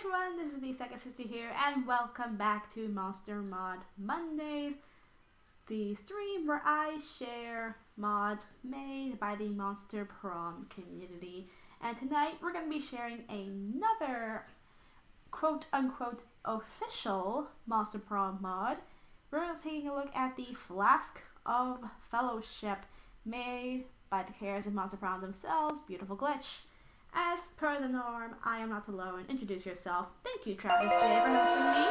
everyone, this is the second sister here, and welcome back to Monster Mod Mondays, the stream where I share mods made by the Monster Prom community. And tonight we're going to be sharing another quote-unquote official Monster Prom mod. We're taking a look at the Flask of Fellowship, made by the creators of Monster Prom themselves. Beautiful glitch. As per the norm, I am not alone. Introduce yourself. Thank you, Travis J, for hosting me.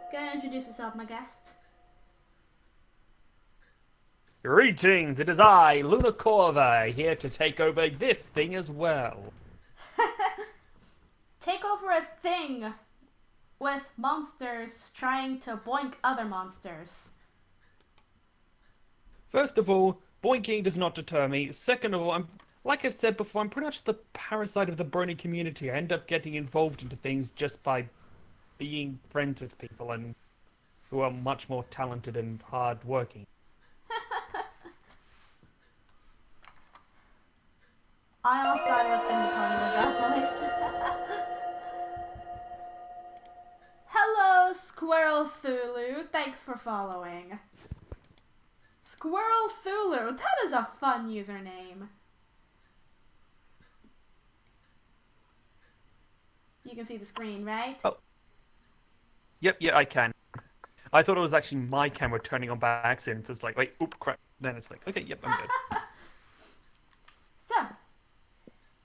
Go ahead and introduce yourself, my guest. Greetings, it is I, Luna Corva, here to take over this thing as well. Take over a thing with monsters trying to boink other monsters. First of all, boinking does not deter me. Second of all, like I've said before, I'm pretty much the parasite of the brony community. I end up getting involved into things just by being friends with people and who are much more talented and hard-working. I almost got to offend the pony with that voice. Hello, Squirrel Thulu. Thanks for following. Squirrel Thulu. That is a fun username. You can see the screen, right? Oh. Yep, yeah, I can. I thought it was actually my camera turning on by accident, so it's like, wait, oop, crap. Then it's like, okay, yep, I'm good.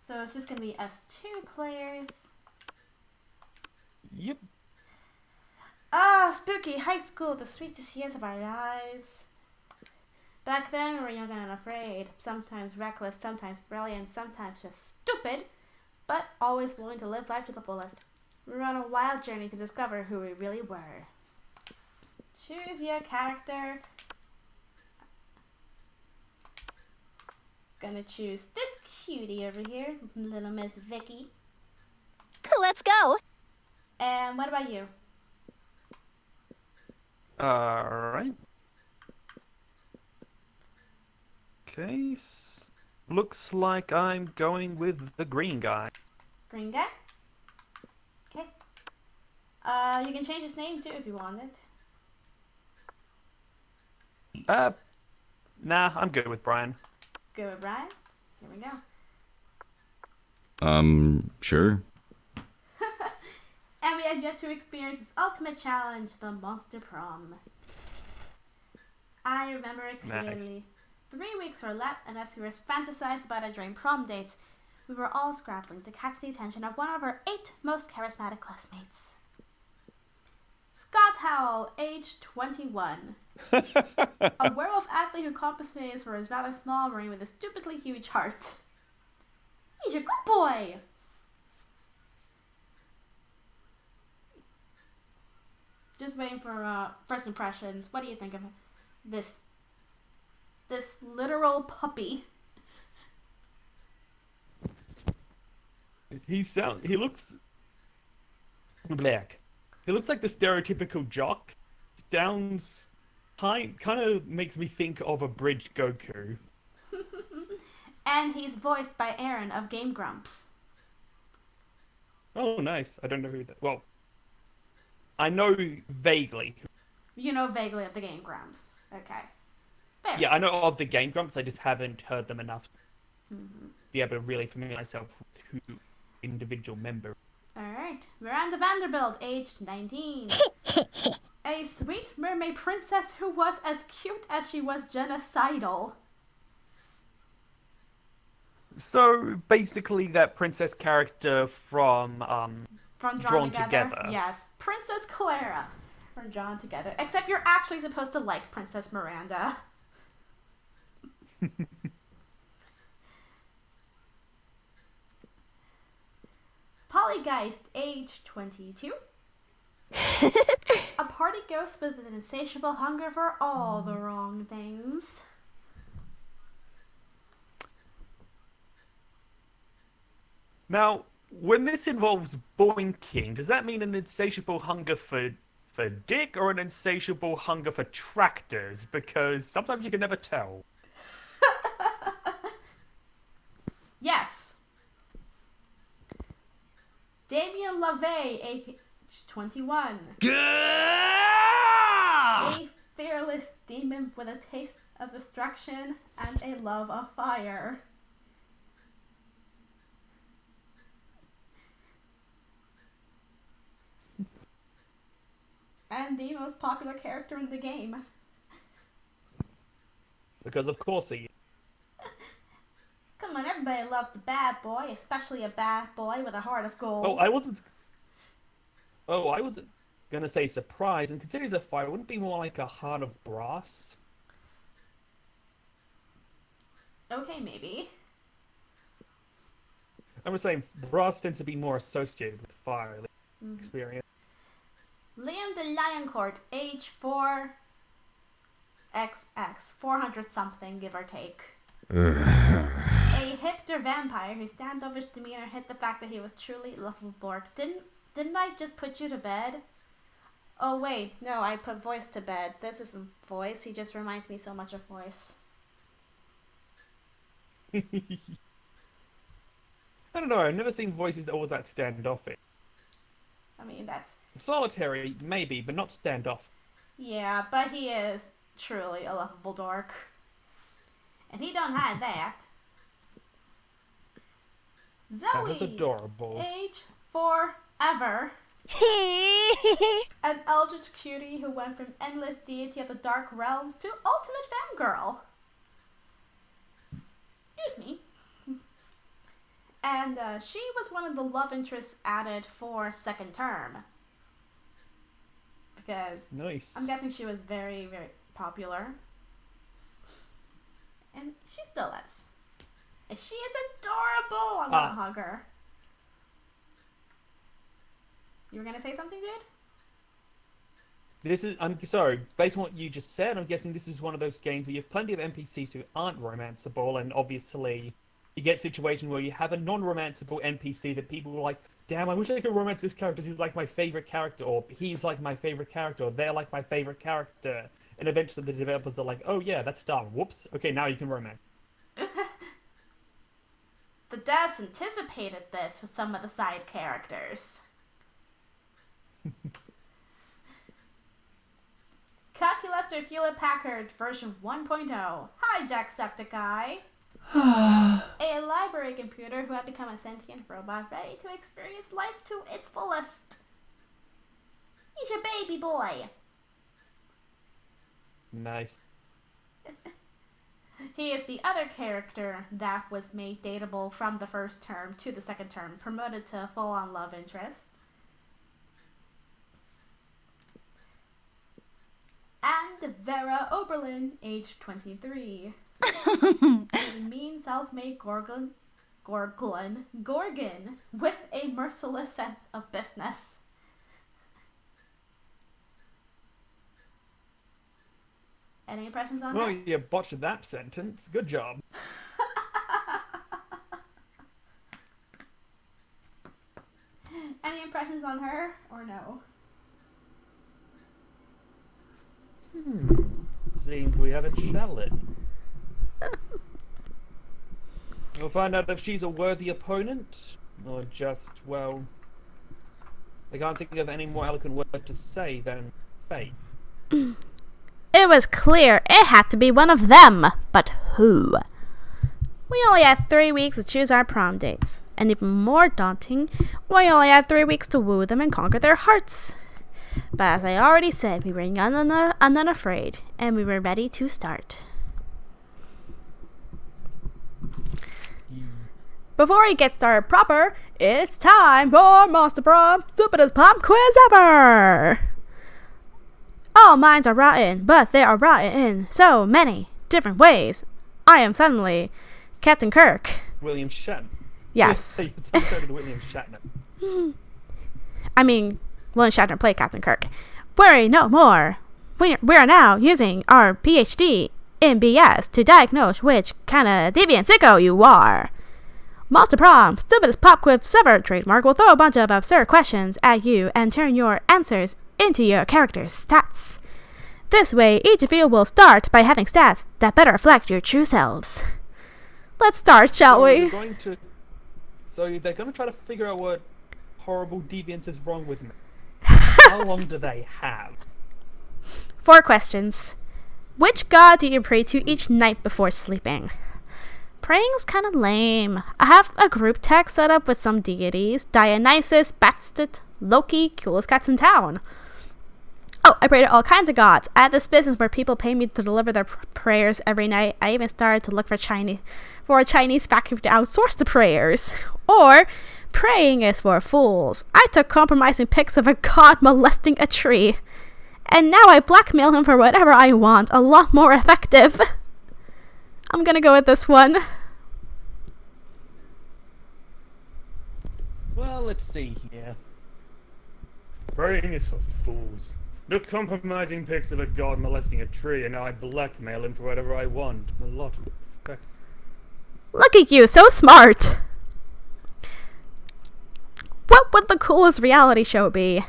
So it's just going to be us two players. Yep. Ah, spooky high school, the sweetest years of our lives. Back then, we were young and unafraid, sometimes reckless, sometimes brilliant, sometimes just stupid, but always willing to live life to the fullest. We were on a wild journey to discover who we really were. Choose your character. Gonna choose this cutie over here, little Miss Vicky. Let's go. And what about you? Alright. Okay, looks like I'm going with the green guy. Green guy? Okay. You can change his name too if you want it. Nah, I'm good with Brian. Go with Brian. Here we go. Sure. And we have yet to experience its ultimate challenge, the Monster Prom. I remember it clearly. Nice. 3 weeks were left, and as we were fantasized about it during prom dates, we were all scrabbling to catch the attention of one of our 8 most charismatic classmates. Scott Howell, age 21. A werewolf athlete who compensates for his rather small brain with a stupidly huge heart. He's a good boy! Just waiting for first impressions. What do you think of this literal puppy? He looks black. He looks like the stereotypical jock. Sounds kind of makes me think of a bridge Goku. And he's voiced by Aaron of Game Grumps. Oh, nice. I don't know who that. Well, I know vaguely. You know vaguely of the Game Grumps. Okay. Fair. Yeah, I know of the Game Grumps. I just haven't heard them enough to Mm-hmm. be able to really familiar myself with who individual member. Alright. Miranda Vanderbilt, aged 19. A sweet mermaid princess who was as cute as she was genocidal. So basically, that princess character from Drawn Together. Yes. Princess Clara from Drawn Together. Except you're actually supposed to like Princess Miranda. Polygeist, age 22. A party ghost with an insatiable hunger for all the wrong things. Now, when this involves boinking, does that mean an insatiable hunger for dick or an insatiable hunger for tractors? Because sometimes you can never tell. Yes. Damien LaVey, age 21. A fearless demon with a taste of destruction and a love of fire. And the most popular character in the game. Because of course he. Come on, everybody loves the bad boy, especially a bad boy with a heart of gold. I wasn't gonna say surprise, and considering he's a fire, wouldn't it be more like a heart of brass? Okay, maybe. I'm just saying, brass tends to be more associated with fire experience. Liam the Lioncourt, age 4XX, 400 something, give or take. A hipster vampire whose standoffish demeanor hid the fact that he was truly lovable. Didn't I just put you to bed? Oh wait, no, I put Voice to bed. This isn't Voice, he just reminds me so much of Voice. I don't know, I've never seen voices all that standoffish. I mean, that's... Solitary, maybe, but not standoff. Yeah, but he is truly a lovable dork. And he don't hide that. Zoe, That is adorable. age 4ever. An eldritch cutie who went from endless deity of the dark realms to ultimate fangirl. Excuse me. And she was one of the love interests added for second term. Because Nice. I'm guessing she was very, very popular. And she still is. And she is adorable! I want to hug her. You were going to say something, dude? I'm sorry, based on what you just said, I'm guessing this is one of those games where you have plenty of NPCs who aren't romanceable, and obviously you get a situation where you have a non-romanceable NPC that people are like, damn, I wish I could romance this character, he's like my favorite character, or he's like my favorite character, or they're like my favorite character. And eventually the developers are like, oh yeah, that's dumb, whoops, okay, now you can romance. The devs anticipated this with some of the side characters. Calculator Hewlett Packard version 1.0. Hi, Jacksepticeye. A library computer who had become a sentient robot ready to experience life to its fullest. He's your baby boy. Nice. He is the other character that was made dateable from the first term to the second term, promoted to full-on love interest. And Vera Oberlin, age 23. A mean self-made Gorgon with a merciless sense of business. Any impressions on Well, her? you botched that sentence. Good job. Any impressions on her, or no? Seems we have a challenge. We'll find out if she's a worthy opponent, or just, well, I can't think of any more eloquent word to say than fate. It was clear it had to be one of them, but who? We only had 3 weeks to choose our prom dates, and even more daunting, we only had 3 weeks to woo them and conquer their hearts. But as I already said, we were young and unafraid, and we were ready to start. Before we get started proper, it's time for Monster Prom Stupidest Pop Quiz Ever! All minds are rotten, but they are rotten in so many different ways. I am suddenly Captain Kirk. William Shatner. Yes. You sounded William Shatner. I mean, William Shatner played Captain Kirk. Worry no more. We are now using our PhD in BS to diagnose which kind of deviant sicko you are. Monster Prom, stupidest pop quiz ever trademark, will throw a bunch of absurd questions at you and turn your answers into your character's stats. This way, each of you will start by having stats that better reflect your true selves. Let's start, shall we? So they're going to try to figure out what horrible deviance is wrong with me? How long do they have? 4 questions. Which god do you pray to each night before sleeping? Praying's kind of lame. I have a group text set up with some deities. Dionysus, Bastet, Loki, coolest cats in town. Oh, I pray to all kinds of gods. I have this business where people pay me to deliver their prayers every night. I even started to look for a Chinese factory to outsource the prayers. Or, praying is for fools. I took compromising pics of a god molesting a tree. And now I blackmail him for whatever I want. A lot more effective. I'm gonna go with this one. Well, let's see here. Praying is for fools. The compromising pics of a god molesting a tree, and now I blackmail him for whatever I want. A lot of effect. Look at you, so smart! What would the coolest reality show be?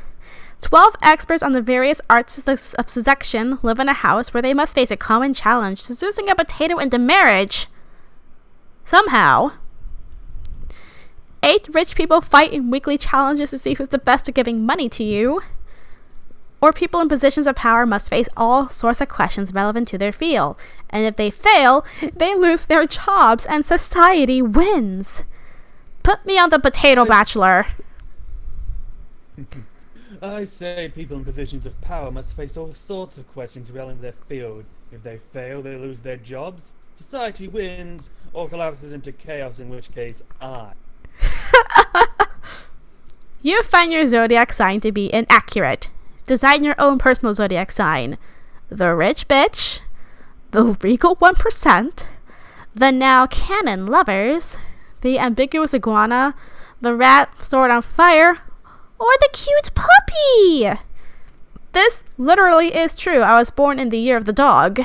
12 experts on the various arts of seduction live in a house where they must face a common challenge, seducing a potato into marriage. Somehow. 8 rich people fight in weekly challenges to see who's the best at giving money to you. Or people in positions of power must face all sorts of questions relevant to their field. And if they fail, they lose their jobs and society wins. Put me on the Potato Bachelor. I say people in positions of power must face all sorts of questions relevant to their field. If they fail, they lose their jobs. Society wins, or collapses into chaos, in which case I. You find your zodiac sign to be inaccurate. Design your own personal zodiac sign. The rich bitch, the regal 1%, the now canon lovers, the ambiguous iguana, the rat sword on fire, or the cute puppy. This literally is true. I was born in the year of the dog.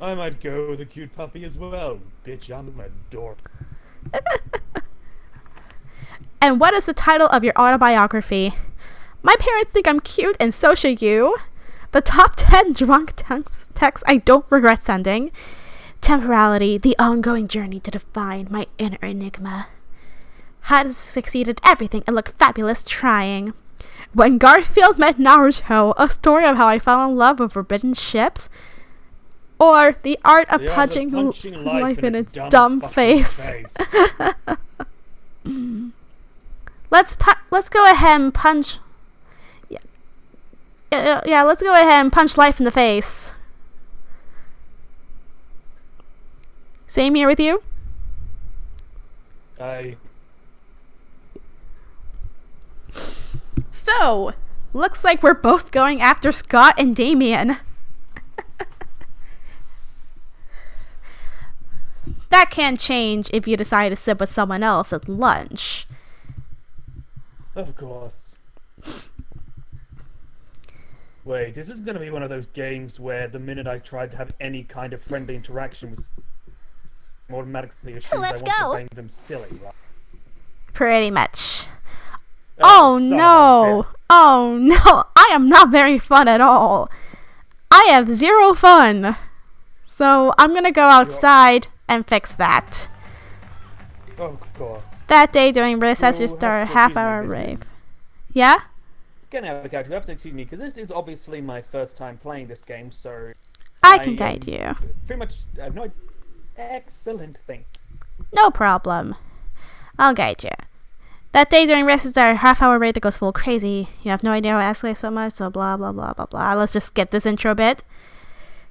I might go with the cute puppy as well. Bitch, I'm a dork. And what is the title of your autobiography? My parents think I'm cute, and so should you. The top 10 drunk texts I don't regret sending. Temporality, the ongoing journey to define my inner enigma. How to succeed at everything and look fabulous trying. When Garfield met Naruto, a story of how I fell in love with forbidden ships. Or the art of punching life in its dumb face. Let's go ahead and punch. Yeah, let's go ahead and punch life in the face. Same here with you? So, looks like we're both going after Scott and Damien. That can change if you decide to sit with someone else at lunch. Of course. Wait, this is going to be one of those games where the minute I tried to have any kind of friendly interaction with automatically assumes I want to bang them silly, right? Pretty much. Oh no! Oh no! I am not very fun at all. I have 0 fun. So I'm gonna go outside and fix that. Of course. That day during recess, you start a half-hour rave. Yeah? Getting out of the character, you have to excuse me, because this is obviously my first time playing this game, so... I can guide you. Pretty much, I have no idea. Excellent, thank you. No problem. I'll guide you. That day during recess, our half-hour rave that goes full crazy. You have no idea why I escalate so much, so blah, blah, blah, blah, blah. Let's just skip this intro bit.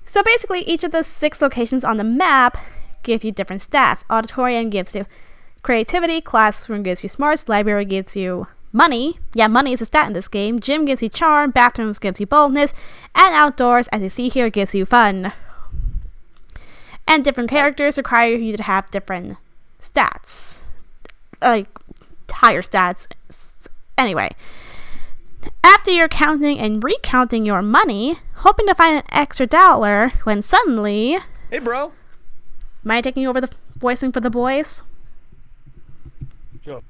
So basically, each of the 6 locations on the map give you different stats. Auditorium gives you creativity, classroom gives you smarts, library gives you money. Yeah, money is a stat in this game. Gym gives you charm, bathrooms gives you boldness, and outdoors, as you see here, gives you fun. And different characters require you to have different stats. Like, higher stats. Anyway. After you're counting and recounting your money, hoping to find an extra dollar, when suddenly... Hey, bro. Am I taking over the voicing for the boys? Sure.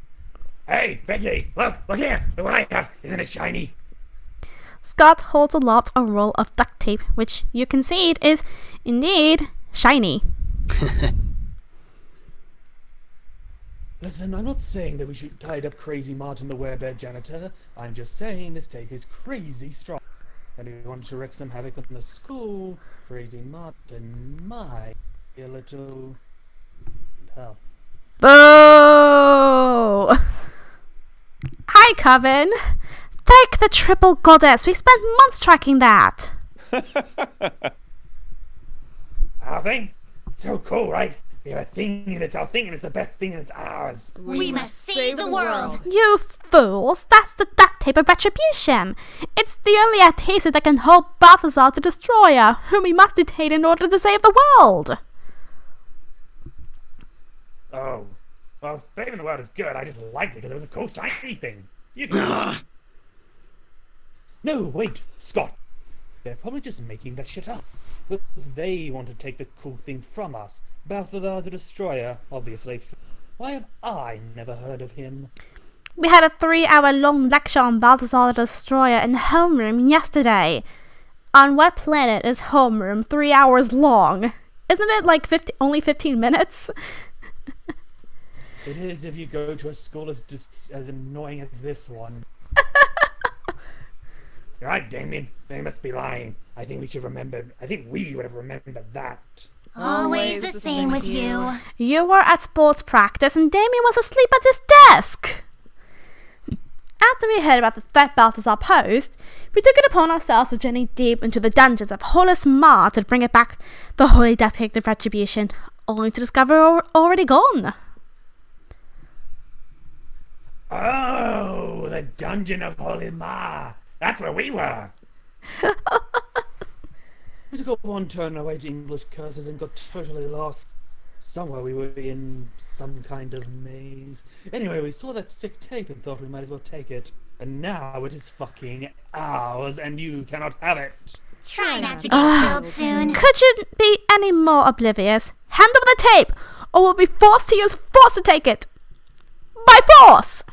Hey, Becky, look here. Look what I have. Isn't it shiny? Scott holds aloft a roll of duct tape, which you concede is indeed shiny. Listen, I'm not saying that we should tied up Crazy Martin the werebed janitor. I'm just saying this tape is crazy strong. And if you want to wreak some havoc on the school, Crazy Martin might be a little help. Boo! Hi, Coven. Thank the triple goddess. We spent months tracking that. Our thing? So cool, right? We have a thing and it's our thing and it's the best thing and it's ours. We must save the world. You fools! That's the duct tape of retribution. It's the only adhesive that can hold Balthazar the Destroyer, whom we must detain in order to save the world. Oh. Well, saving the world is good. I just liked it because it was a cool shiny thing. You can... No, wait, Scott. They're probably just making that shit up. Because they want to take the cool thing from us. Balthazar the Destroyer, obviously. Why have I never heard of him? We had a 3-hour-long lecture on Balthazar the Destroyer in homeroom yesterday. On what planet is homeroom 3 hours long? Isn't it like only 15 minutes? It is if you go to a school as annoying as this one. You're right, Damien. They must be lying. I think we would have remembered that. Always the same with you. You were at sports practice and Damien was asleep at his desk. After we heard about the threat Balthazar posed, we took it upon ourselves to journey deep into the dungeons of Hollis Mar to bring it back the Holy Detective Retribution, only to discover already gone. Oh, the Dungeon of Holy Mar. That's where we were. We took a one turn away to English curses and got totally lost. Somewhere we were in some kind of maze. Anyway, we saw that sick tape and thought we might as well take it. And now it is fucking ours and you cannot have it. Try not to get killed soon. Could you be any more oblivious? Hand over the tape, or we'll be forced to use force to take it. By force!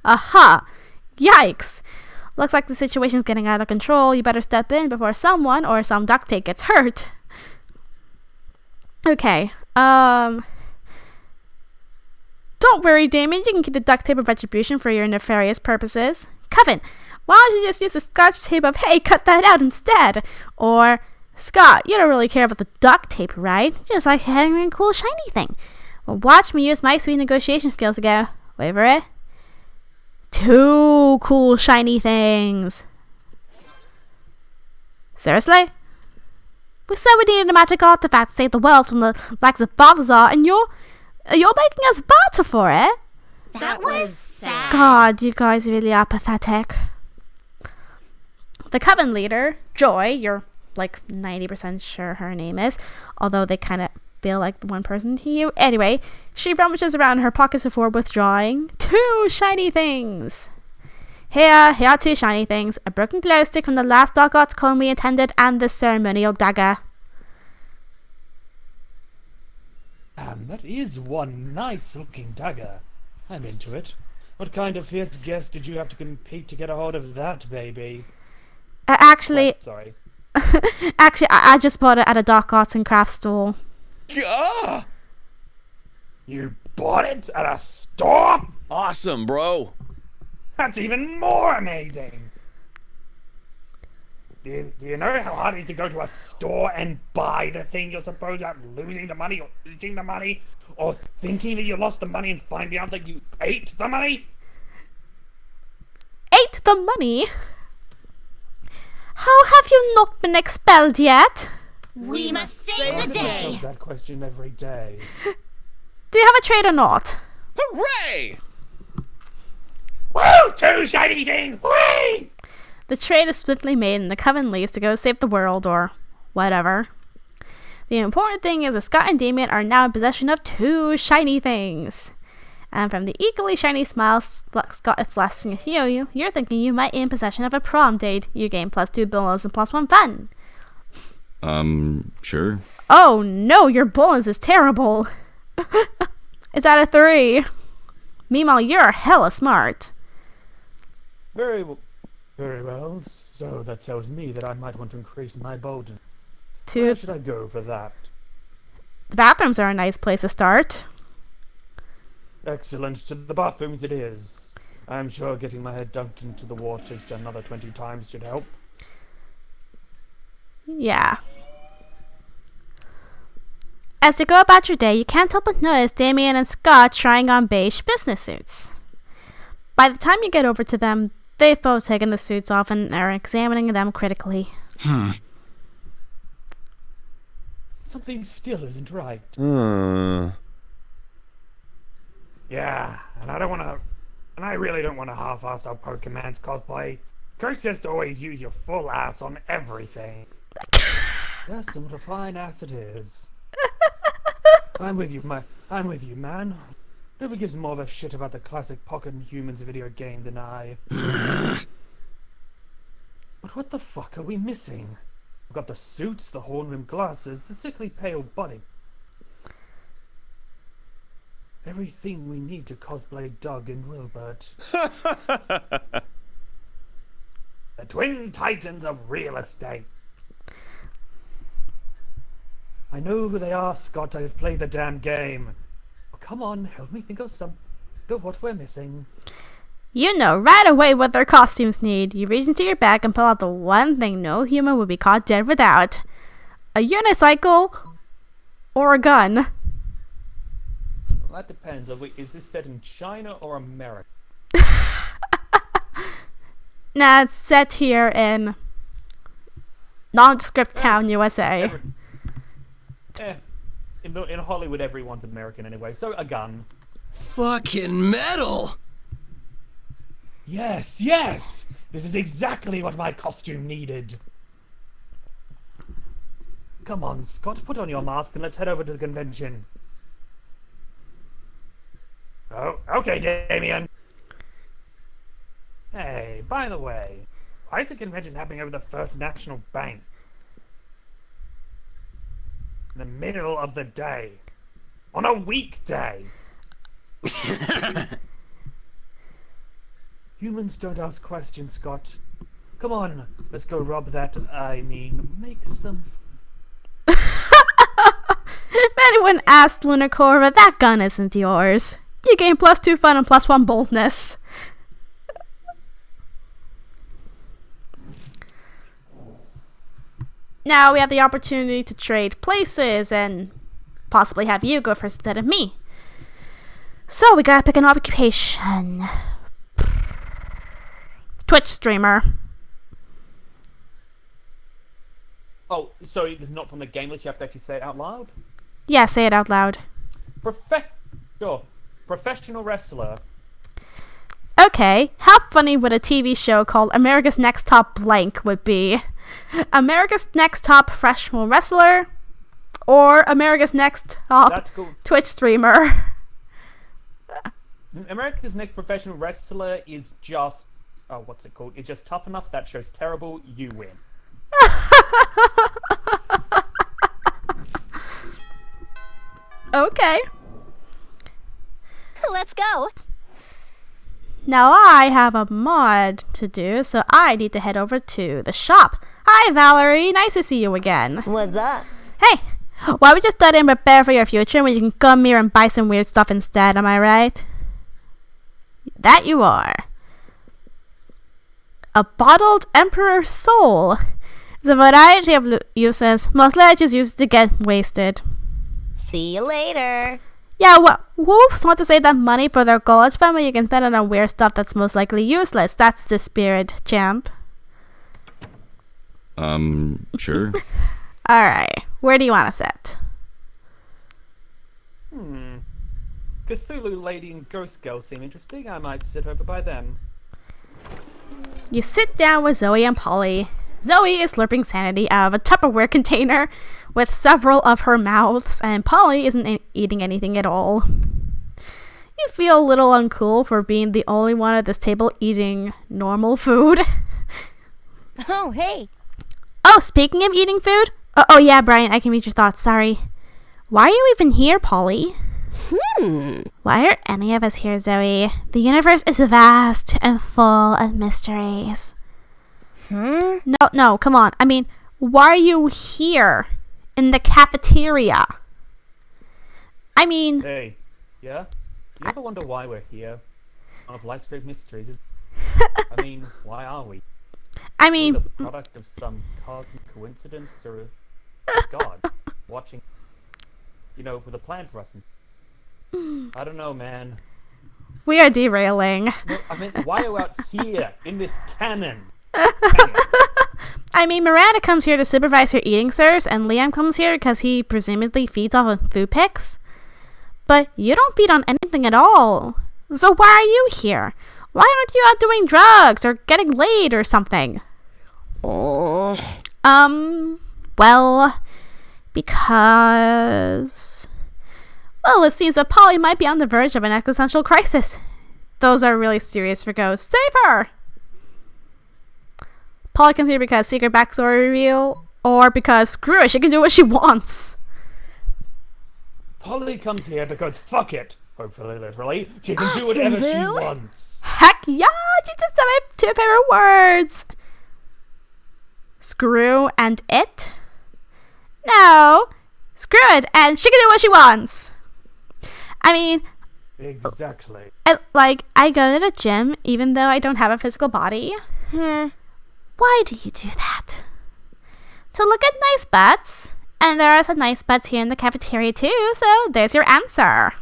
Aha! Yikes! Looks like the situation's getting out of control. You better step in before someone or some duct tape gets hurt. Okay, don't worry, Damien. You can keep the duct tape of retribution for your nefarious purposes. Coven, why don't you just use the scotch tape of hey, cut that out instead? Or, Scott, you don't really care about the duct tape, right? You just like having a cool shiny thing. Well, watch me use my sweet negotiation skills to go, waiver it. 2 cool shiny things. Seriously? We said we needed a magic artifact to save the world from the likes of Balthazar, and you're making us barter for it? That was sad. God, you guys really are pathetic. The Coven leader, Joy, you're like 90% sure her name is, although they kind of feel like the one person to you. Anyway, she rummages around her pockets before withdrawing 2 shiny things. Here are 2 shiny things. A broken glow stick from the last Dark Arts clone we attended, and this ceremonial dagger. That is one nice looking dagger. I'm into it. What kind of fierce guest did you have to compete to get a hold of that, baby? Actually, Sorry. I just bought it at a Dark Arts and Crafts store. Ah! You bought it at a store? Awesome, bro. That's even more amazing. Do you know how hard it is to go to a store and buy the thing you're supposed to losing the money or eating the money? Or thinking that you lost the money and finding out that you ate the money? Ate the money? How have you not been expelled yet? We must save the I ask day. myself that question every day. Do you have a trade or not? Hooray! Woo! 2 shiny things! Whee! The trade is swiftly made and the Coven leaves to go save the world or whatever. The important thing is that Scott and Damien are now in possession of 2 shiny things. And from the equally shiny smiles Scott is flashing at you, you're thinking you might be in possession of a prom date. You gain +2 bonus and +1 fun. Sure. Oh no, your bonus is terrible. It's at a 3. Meanwhile, you're hella smart. Very well. So that tells me that I might want to increase my boldness. Where should I go for that? The bathrooms are a nice place to start. Excellent. To the bathrooms it is. I'm sure getting my head dunked into the water just another 20 times should help. Yeah. As you go about your day, you can't help but notice Damien and Scott trying on beige business suits. By the time you get over to them, they've both taken the suits off and are examining them critically. Something still isn't right. Uh, Yeah, and I really don't want to half-ass our Pokemon's cosplay. Curse has to always use your full ass on everything. Yes, and what a fine ass it is. I'm with you, man. Nobody gives more of a shit about the classic Pocket Humans video game than I. But what the fuck are we missing? We've got the suits, the horn-rimmed glasses, the sickly pale body. Everything we need to cosplay Doug and Wilbert. The twin titans of real estate. I know who they are, Scott. I've played the damn game. Oh, come on, help me think of what we're missing. You know right away what their costumes need. You reach into your bag and pull out the one thing no human would be caught dead without. A unicycle or a gun. Well, that depends. Is this set in China or America? Nah, it's set here in nondescript town, USA. In Hollywood, everyone's American anyway. So a gun. Fucking metal! Yes. This is exactly what my costume needed. Come on, Scott, put on your mask and let's head over to the convention. Oh, okay, Damien. Hey, by the way, why is the convention happening over the First National Bank? In the middle of the day. On a weekday. Humans don't ask questions, Scott. Come on, let's go rob that, make some... If anyone asked Lunacorva, that gun isn't yours. You gain +2 fun and +1 boldness. Now we have the opportunity to trade places and possibly have you go first instead of me. So we gotta pick an occupation. Twitch streamer. Oh, so it's not from the game list, you have to actually say it out loud? Yeah, say it out loud. Professional wrestler. Okay, how funny would a TV show called America's Next Top Blank would be? America's Next Top Professional Wrestler or America's Next Top That's cool. Twitch streamer? America's Next Professional Wrestler is just... Oh, what's it called? It's just tough enough. That show's terrible. You win. Okay. Let's go. Now I have a mod to do, so I need to head over to the shop. Hi, Valerie. Nice to see you again. What's up? Hey, why don't we just study and prepare for your future when you can come here and buy some weird stuff instead, am I right? That you are. A bottled Emperor Soul. There's a variety of uses. Mostly I just use it to get wasted. See you later. Yeah, who want to save that money for their college fund when you can spend it on weird stuff that's most likely useless? That's the spirit, champ. Sure. Alright, where do you want to sit? Cthulhu Lady and Ghost Girl seem interesting. I might sit over by them. You sit down with Zoe and Polly. Zoe is slurping sanity out of a Tupperware container with several of her mouths, and Polly isn't eating anything at all. You feel a little uncool for being the only one at this table eating normal food. Oh, hey. Oh, speaking of eating food? Oh yeah, Brian, I can read your thoughts. Sorry. Why are you even here, Polly? Why are any of us here, Zoe? The universe is vast and full of mysteries. No, come on. I mean, why are you here in the cafeteria? I mean... Hey, yeah? you ever wonder why we're here? One of life's great mysteries is... I mean, why are we? I Are we mean, the product of some cosmic coincidence or God watching, with a plan for us? I don't know, man. we are derailing. No, I mean, why are we out here in this canon? I mean, Miranda comes here to supervise her eating serves, and Liam comes here because he presumably feeds off of food pics. But you don't feed on anything at all. So why are you here? Why aren't you out doing drugs or getting laid or something? Well, because... Well, it seems that Polly might be on the verge of an existential crisis. Those are really serious for ghosts. Save her! Polly comes here because secret backstory reveal, or because screw it, she can do what she wants. Polly comes here because fuck it. Hopefully, literally. She can do whatever she wants. Heck yeah, you just said my two favorite words. Screw and it? No. Screw it, and she can do what she wants. I mean... Exactly. I go to the gym even though I don't have a physical body. Why do you do that? To look at nice butts. And there are some nice butts here in the cafeteria too, so there's your answer.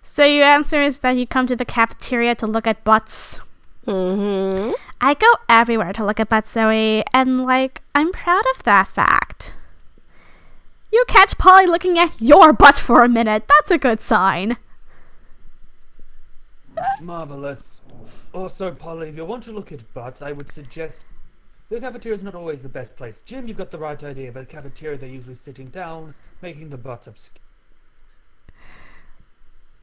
So your answer is that you come to the cafeteria to look at butts. Mm-hmm. I go everywhere to look at butts, Zoe, and I'm proud of that fact. You catch Polly looking at your butt for a minute. That's a good sign. Marvelous. Also, Polly, if you want to look at butts, I would suggest... The cafeteria is not always the best place. Jim, you've got the right idea, but the cafeteria, they're usually sitting down, making the butts obscure.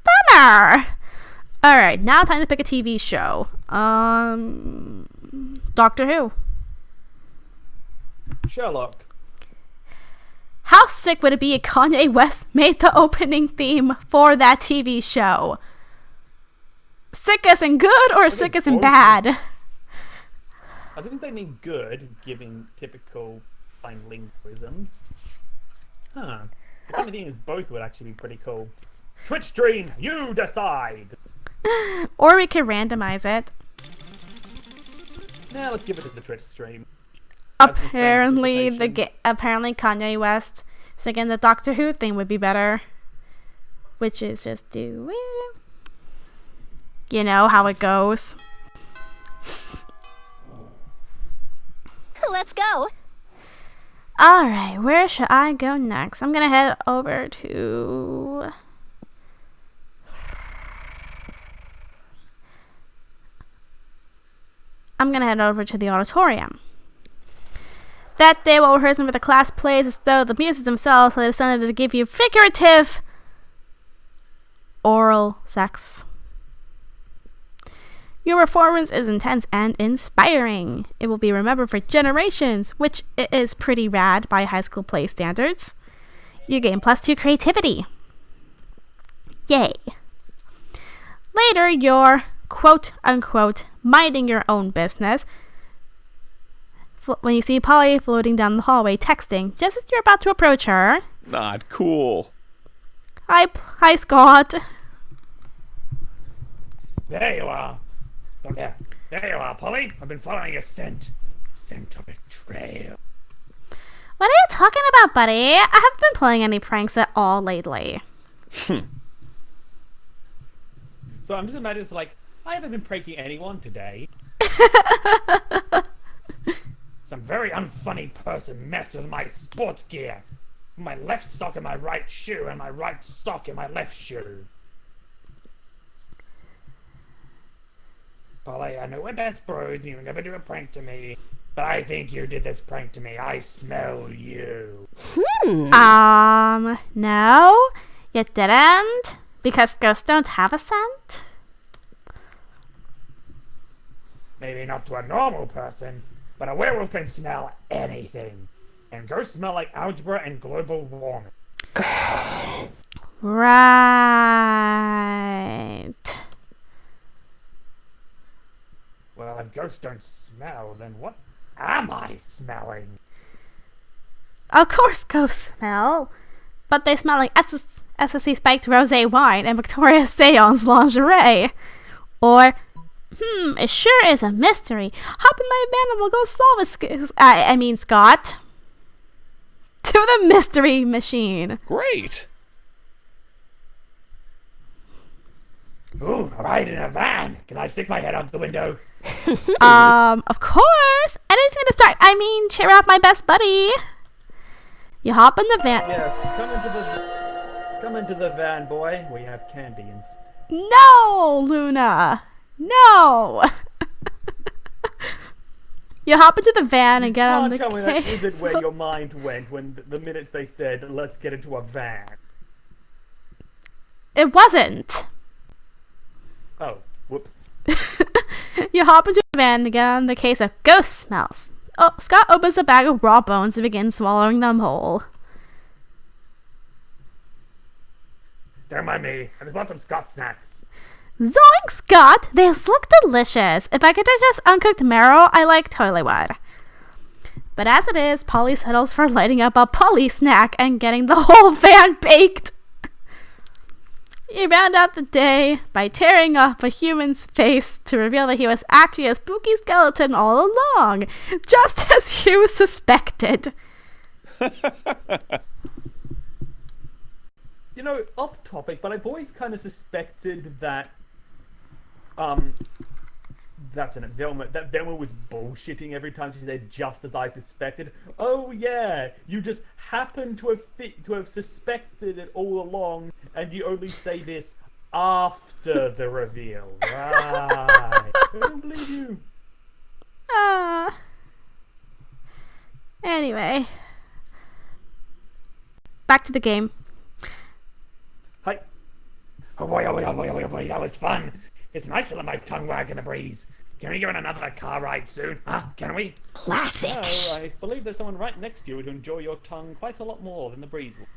Bummer! Alright, now time to pick a TV show. Doctor Who. Sherlock. How sick would it be if Kanye West made the opening theme for that TV show? Sick as in good or sick as in bad? I think they mean good, giving typical fine linguisms. The funny thing is both would actually be pretty cool. Twitch stream, you decide! Or we could randomize it. Now let's give it to the Twitch stream. Have some fan Apparently, participation. apparently Kanye West thinking the Doctor Who thing would be better. Which is just do it. You know how it goes. Let's go. Alright, where should I go next? I'm gonna head over to... the auditorium. That day while rehearsing for the class plays as though the muses themselves had decided to give you figurative oral sex. Your performance is intense and inspiring. It will be remembered for generations, which is pretty rad by high school play standards. You gain +2 creativity. Yay. Later, you're quote-unquote minding your own business when you see Polly floating down the hallway texting just as you're about to approach her. Not cool. Hi, Scott. There you are. There you are, Polly. I've been following your scent. Scent of betrayal. What are you talking about, buddy? I haven't been playing any pranks at all lately. So I'm just imagining I haven't been pranking anyone today. Some very unfunny person messed with my sports gear. My left sock in my right shoe and my right sock in my left shoe. Polly, I know we're best bros and you never do a prank to me, but I think you did this prank to me. I smell you. No, you didn't? Because ghosts don't have a scent? Maybe not to a normal person, but a werewolf can smell anything. And ghosts smell like algebra and global warming. Right. Well, if ghosts don't smell, then what am I smelling? Of course ghosts smell. but they smell like SSC spiked rosé wine and Victoria Seance lingerie. Or, it sure is a mystery. Hop in my van and we'll go solve it, Scott. To the mystery machine. Great. Ooh, a ride in a van. Can I stick my head out the window? Of course. Anything to start. Cheer up my best buddy. You hop in the van. Yes, come into the van, boy. We have candy and... No, Luna. No. You hop into the van and get on the Can't tell me that case. isn't where your mind went when the minutes they said, let's get into a van. It wasn't. Oh, whoops. You hop into the van and get on the case of ghost smells. Oh, Scott opens a bag of raw bones and begins swallowing them whole. Don't mind me. I just want some Scott snacks. Zoink, Scott! They look delicious. If I could digest uncooked marrow, I totally would. But as it is, Polly settles for lighting up a Polly snack and getting the whole van baked. He round out the day by tearing off a human's face to reveal that he was actually a spooky skeleton all along, just as Hugh suspected. You know, off topic, but I've always kind of suspected that, that Velma was bullshitting every time she said, just as I suspected. Oh yeah, you just happen to have suspected it all along, and you only say this after the reveal. Right. I don't believe you. Anyway. Back to the game. Hi. Oh boy, that was fun. It's nice to let my tongue wag in the breeze. Can we go on another car ride soon? Huh? Can we? Classic. Oh, I believe there's someone right next to you who'd enjoy your tongue quite a lot more than the breeze will.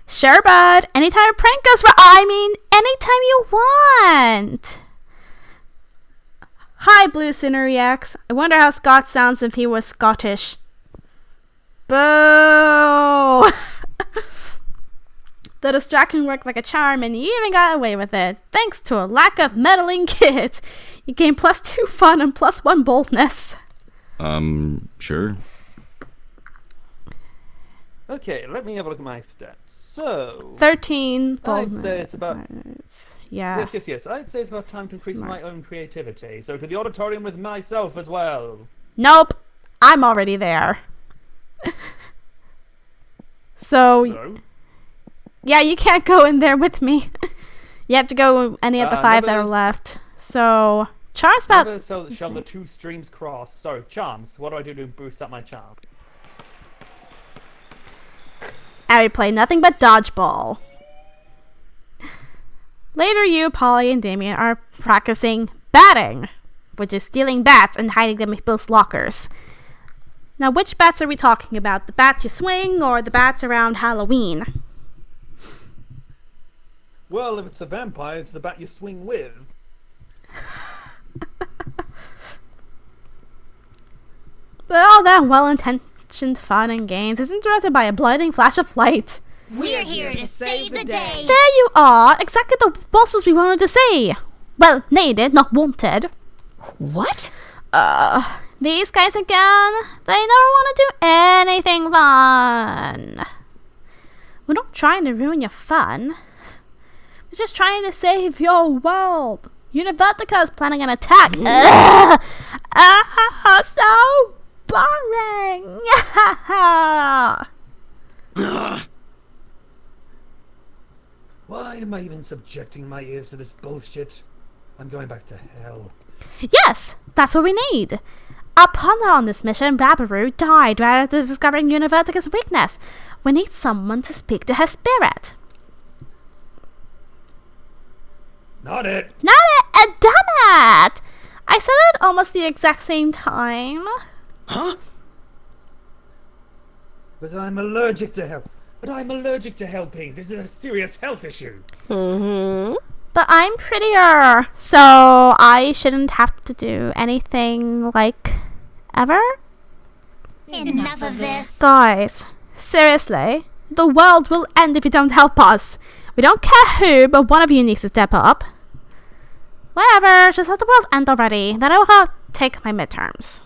Sure, bud. Anytime a prank goes wrong. Anytime you want. Hi, Blue Sinner reacts. I wonder how Scott sounds if he was Scottish. Boo! The distraction worked like a charm, and you even got away with it. Thanks to a lack of meddling kids. You gain +2 fun and +1 boldness. Sure. Okay, let me have a look at my stats. So... 13 boldness. I'd say it's about... Yeah. Yes. I'd say it's about time to increase my own creativity. So to the auditorium with myself as well. Nope. I'm already there. So... Yeah, you can't go in there with me. You have to go any of the 5 that are left. So, Charms about... Never shall the 2 streams cross. So, Charms. What do I do to boost up my charm? I would play nothing but dodgeball. Later, you, Polly, and Damien are practicing batting, which is stealing bats and hiding them in people's lockers. Now, which bats are we talking about? The bats you swing or the bats around Halloween? Well, if it's a vampire, it's the bat you swing with. But all that well-intentioned fun and games is interrupted by a blinding flash of light. We're here to save the day. There you are! Exactly the bosses we wanted to see! Well, needed, not wanted. What? These guys again? They never want to do anything fun. We're not trying to ruin your fun. We're just trying to save your world. Univertica is planning an attack. So boring. Why am I even subjecting my ears to this bullshit? I'm going back to hell. Yes, that's what we need. Our partner on this mission, Babaru, died right after discovering Univertica's weakness. We need someone to speak to her spirit. Not it! Not it! Damn it! I said it almost the exact same time. Huh? But I'm allergic to helping. This is a serious health issue. But I'm prettier, so I shouldn't have to do anything, ever? Enough of this. Guys, seriously, The world will end if you don't help us. We don't care who, but one of you needs to step up. Whatever, just let the world end already. Then I will have to take my midterms.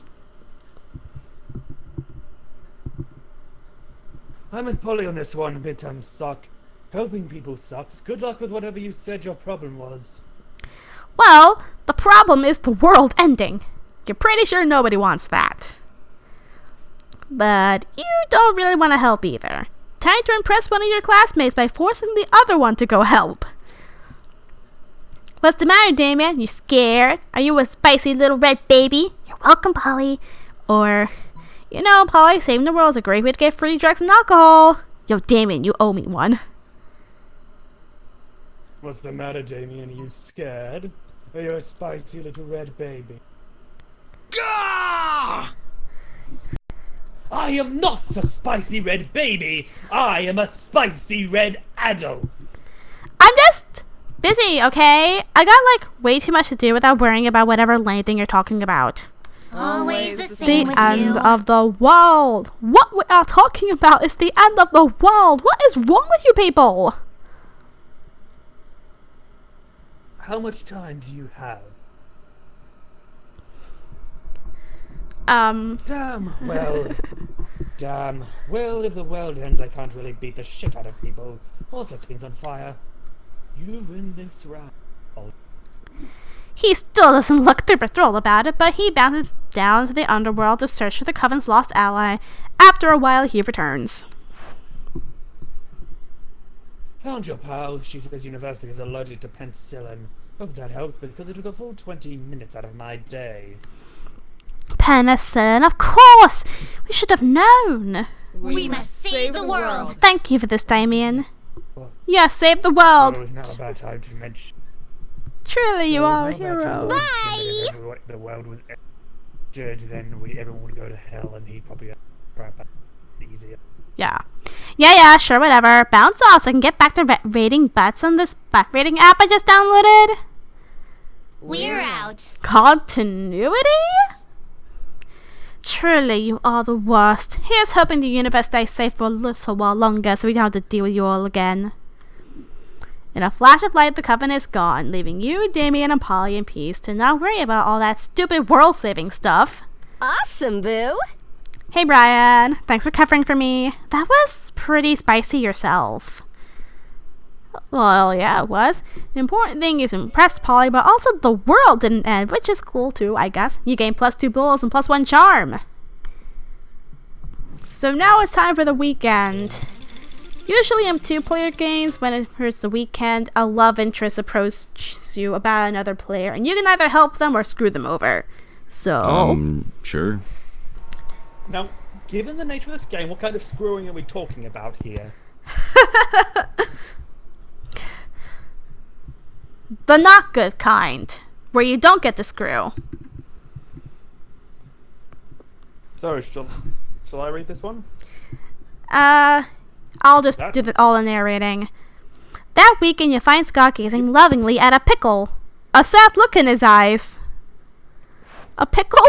I'm with Polly on this one. Midterms suck. Helping people sucks. Good luck with whatever you said your problem was. Well, the problem is the world ending. You're pretty sure nobody wants that. But you don't really want to help either. Trying to impress one of your classmates by forcing the other one to go help. What's the matter, Damien? You scared? Are you a spicy little red baby? You're welcome, Polly. Or, you know, Polly, saving the world is a great way to get free drugs and alcohol. Yo, Damien, you owe me one. What's the matter, Damien? Are you scared? Are you a spicy little red baby? Gah! I am not a spicy red baby. I am a spicy red adult. I'm just busy, okay? I got like way too much to do without worrying about whatever lame thing you're talking about. Always the The same with end you. of the world. What we are talking about is the end of the world. What is wrong with you people? How much time do you have? Damn, well, if the world ends, I can't really beat the shit out of people or set things on fire. You win this round. He still doesn't look super thrilled about it, but he bounces down to the underworld to search for the Coven's lost ally. After a while, he returns. Found your pal. She says university is allergic to penicillin. Hope that helped because it took a full 20 minutes out of my day. Penicillin, of course! We should have known. We must save the world. Thank you for this, Damien. What? You have saved the Well, it world. was not a bad time to mention. Truly, you It was are a not bad time hero. to mention that if the world was ended, then everyone would go to hell, and he'd probably crap out easier. Yeah, sure, whatever. Bounce off so I can get back to rating butts on this butt rating app I just downloaded. We're out. Continuity? Truly, you are the worst. Here's hoping the universe stays safe for a little while longer so we don't have to deal with you all again. In a flash of light, the Coven is gone, leaving you, Damien, and Polly in peace to not worry about all that stupid world-saving stuff. Awesome, Boo! Hey, Brian. Thanks for covering for me. That was pretty spicy yourself. Well, yeah, it was. The important thing is to impress Polly, but also the world didn't end, which is cool too, I guess. You gain +2 bulls and +1 charm. So now it's time for the weekend. Usually in 2-player games, when it's the weekend, a love interest approaches you about another player, and you can either help them or screw them over. So... Sure. Now, given the nature of this game, what kind of screwing are we talking about here? The not good kind, where you don't get to screw. So, shall I read this one? I'll just do all the narrating. That weekend you find Scott gazing lovingly at a pickle. A sad look in his eyes. A pickle?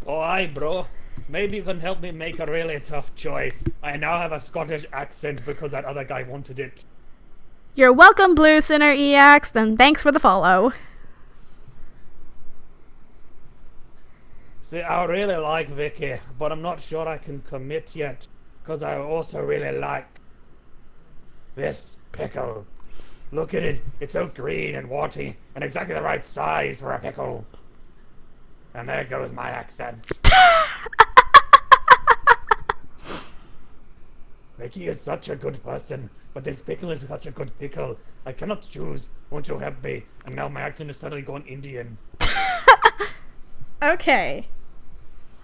Oh, aye, bro. Maybe you can help me make a really tough choice. I now have a Scottish accent because that other guy wanted it. You're welcome, Blue Sinner EX, and thanks for the follow. See, I really like Vicky, but I'm not sure I can commit yet, because I also really like this pickle. Look at it, it's so green and warty, and exactly the right size for a pickle. And there goes my accent. Vicky is such a good person, but this pickle is such a good pickle. I cannot choose. Won't you help me? And now my accent is suddenly gone Indian. Okay.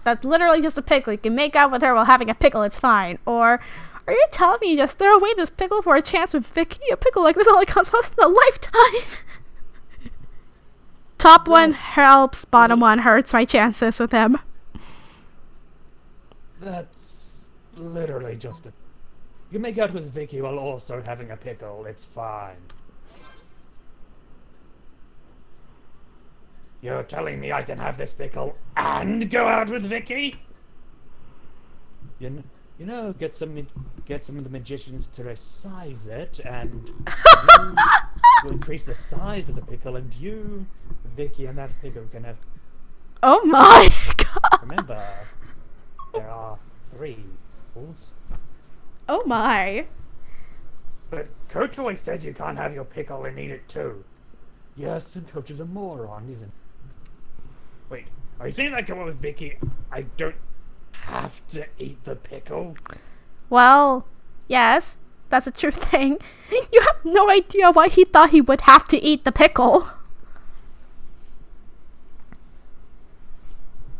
That's literally just a pickle. You can make out with her while having a pickle, it's fine. Or, are you telling me you just throw away this pickle for a chance with Vicky? A pickle like this only costs once in a lifetime. Top one helps, bottom one hurts my chances with him. That's literally just it. You make out with Vicky while also having a pickle, it's fine. You're telling me I can have this pickle and go out with Vicky? you know, get some of the magicians to resize it, and will increase the size of the pickle, and you, Vicky, and that pickle can have. Oh my god. Remember, there are 3 pickles. Oh my. But Coach always says you can't have your pickle and eat it too. Yes, and Coach is a moron, isn't he? Wait, are you saying that come up with Vicky? I don't have to eat the pickle? Well, yes, that's a true thing. You have no idea why he thought he would have to eat the pickle.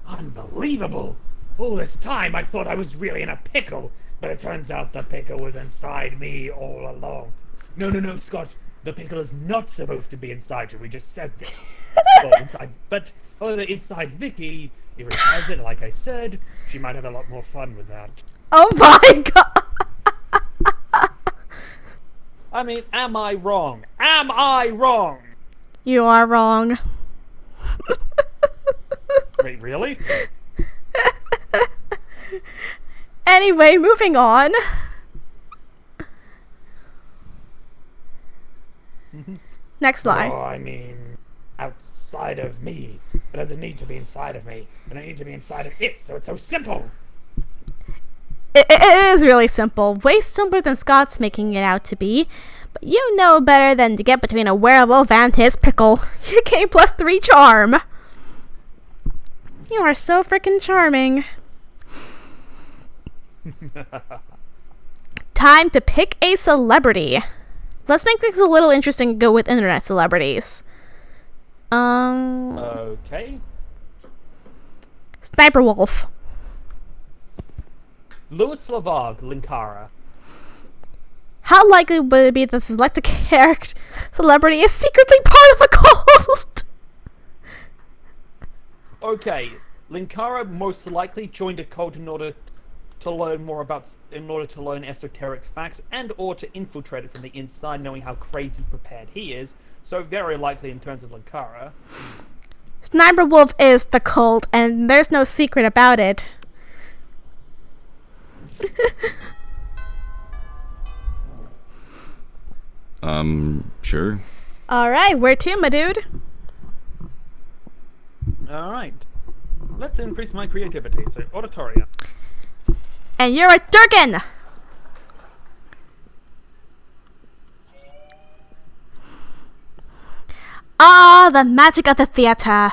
Unbelievable! All this time I thought I was really in a pickle, but it turns out the pickle was inside me all along. No, Scott. The pickle is not supposed to be inside you. We just said this. Inside Vicky, if it has it, like I said, she might have a lot more fun with that. Oh my god. I mean, am I wrong? Am I wrong? You are wrong. Wait, really? Anyway, moving on. Next line. Oh, I mean, outside of me. It doesn't need to be inside of me. And I need to be inside of it, so it's so simple. It is really simple. Way simpler than Scott's making it out to be. But you know better than to get between a werewolf and his pickle. You gain +3 charm. You are so freaking charming. Time to pick a celebrity. Let's make things a little interesting and go with internet celebrities. Okay. Sniper Wolf. Louis Lavag, Linkara. How likely would it be that the selected character celebrity is secretly part of a cult? Okay, Linkara most likely joined a cult in order to learn esoteric facts and or to infiltrate it from the inside, knowing how crazy prepared he is. So very likely in terms of Linkara. Sniper Wolf is the cult, and there's no secret about it. Sure. Alright, where to, my dude? Alright. Let's increase my creativity. So, Auditorium. And you're a Durgan! Ah, the magic of the theater.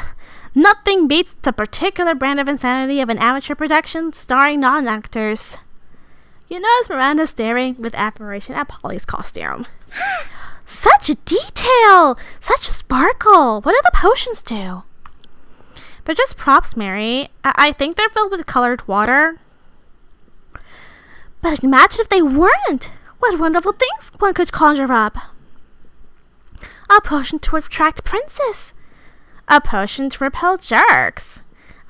Nothing beats the particular brand of insanity of an amateur production starring non-actors. You notice Miranda staring with admiration at Polly's costume. Such a detail! Such a sparkle! What do the potions do? They're just props, Mary. I think they're filled with colored water. But imagine if they weren't! What wonderful things one could conjure up! A potion to attract princes! A potion to repel jerks!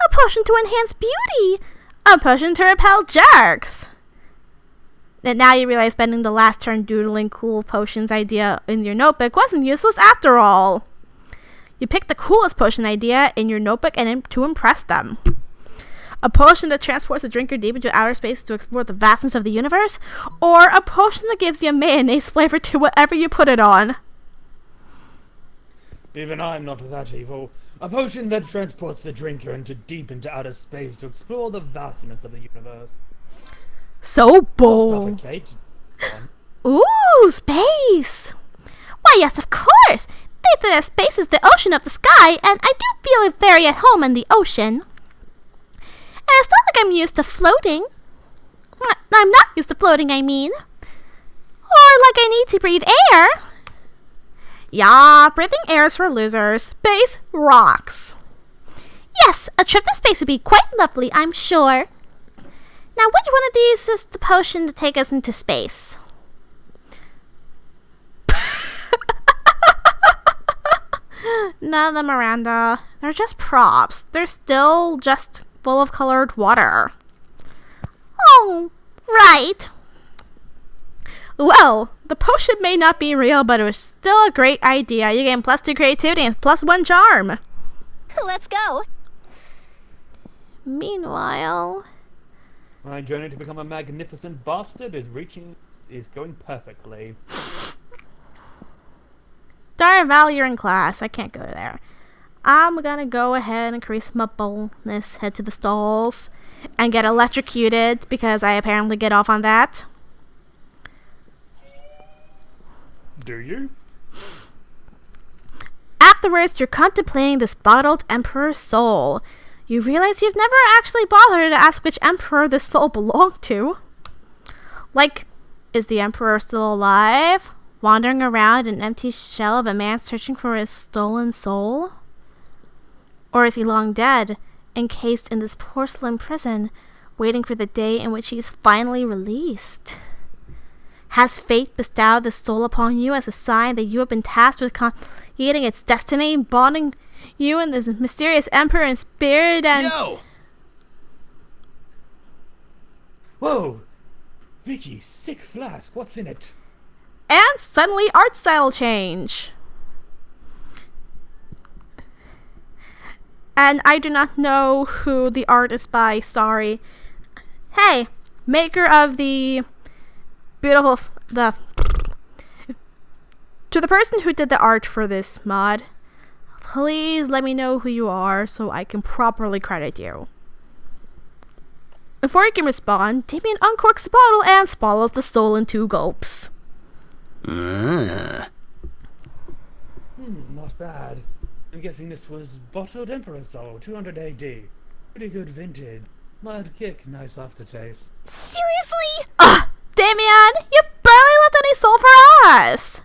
A potion to enhance beauty! A potion to repel jerks! And now you realize spending the last turn doodling cool potions idea in your notebook wasn't useless after all. You picked the coolest potion idea in your notebook and to impress them. A potion that transports the drinker deep into outer space to explore the vastness of the universe? Or a potion that gives you a mayonnaise flavor to whatever you put it on? Even I'm not that evil. A potion that transports the drinker deep into outer space to explore the vastness of the universe. So bold. Suffocate. Ooh, space! Why, yes, of course! They say that space is the ocean of the sky, and I do feel very at home in the ocean. And it's not like I'm used to floating. I'm not used to floating, I mean. Or like I need to breathe air. Yeah, breathing air is for losers. Space rocks. Yes, a trip to space would be quite lovely, I'm sure. Now, which one of these is the potion to take us into space? None of them, Miranda. They're just props. They're still just full of colored water. Oh, right. Well, the potion may not be real, but it was still a great idea. You gain +2 creativity and +1 charm. Let's go. Meanwhile... My journey to become a magnificent bastard is going perfectly. Darn Val, you're in class. I can't go there. I'm gonna go ahead and increase my boldness, head to the stalls, and get electrocuted because I apparently get off on that. Do you? Afterwards, you're contemplating this bottled Emperor's soul. You realize you've never actually bothered to ask which Emperor this soul belonged to. Like, is the Emperor still alive? Wandering around an empty shell of a man searching for his stolen soul? Or is he long dead, encased in this porcelain prison, waiting for the day in which he's finally released? Has fate bestowed the soul upon you as a sign that you have been tasked with completing its destiny, bonding you and this mysterious emperor in spirit and... Yo! Whoa! Vicky, sick Flask, what's in it? And suddenly art style change. And I do not know who the art is by, sorry. Hey, maker of the beautiful... To the person who did the art for this mod, please let me know who you are so I can properly credit you. Before you can respond, Damien uncorks the bottle and swallows the soul in 2 gulps. Not bad. I'm guessing this was bottled Emperor Soul, 200 AD. Pretty good vintage. Mild kick, nice aftertaste. Seriously? Damien, you've barely left any soul for us!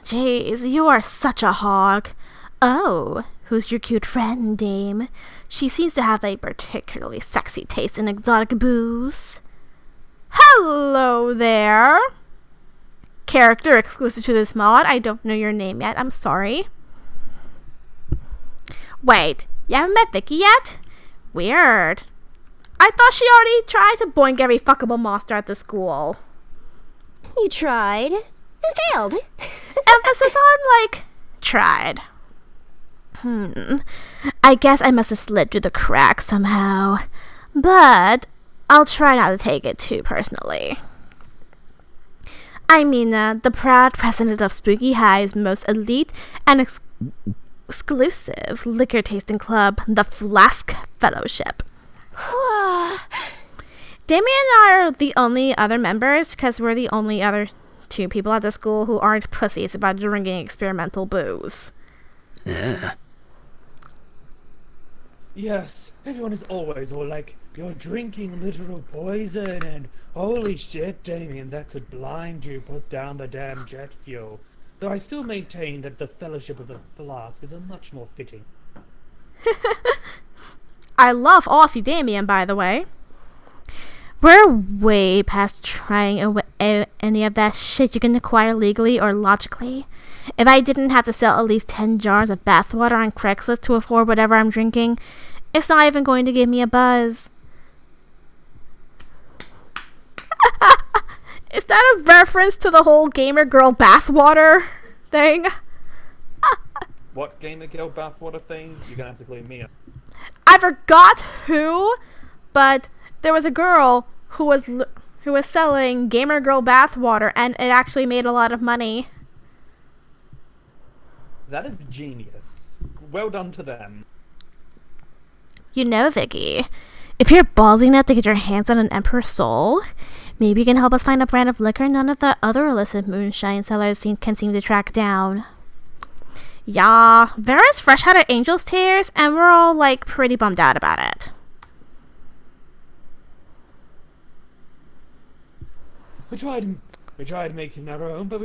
Jeez, you are such a hog. Oh, who's your cute friend, Dame? She seems to have a particularly sexy taste in exotic booze. Hello there! Character exclusive to this mod. I don't know your name yet, I'm sorry. Wait, you haven't met Vicky yet? Weird. I thought she already tried to boink every fuckable monster at the school. You tried and failed. Emphasis on, like, tried. I guess I must have slid through the cracks somehow. But I'll try not to take it too personally. I mean, the proud president of Spooky High's most elite and exclusive liquor tasting club, the Flask Fellowship. Damien and I are the only other members because we're the only other 2 people at the school who aren't pussies about drinking experimental booze. Yes, everyone is always all like, you're drinking literal poison and holy shit, Damien, that could blind you, put down the damn jet fuel. Though I still maintain that the Fellowship of the Flask is a much more fitting. I love Aussie Damien, by the way. We're way past trying any of that shit you can acquire legally or logically. If I didn't have to sell at least 10 jars of bathwater on Craigslist to afford whatever I'm drinking, it's not even going to give me a buzz. Is that a reference to the whole gamer girl bathwater thing? What gamer girl bathwater thing? You're gonna have to clean me up. I forgot who, but there was a girl who was selling gamer girl bathwater, and it actually made a lot of money. That is genius. Well done to them. You know, Vicky, if you're ballsy enough to get your hands on an Emperor's soul, maybe you can help us find a brand of liquor none of the other illicit moonshine sellers can seem to track down. Yeah, Vera's fresh out of Angel's Tears, and we're all, like, pretty bummed out about it. We tried making our own, but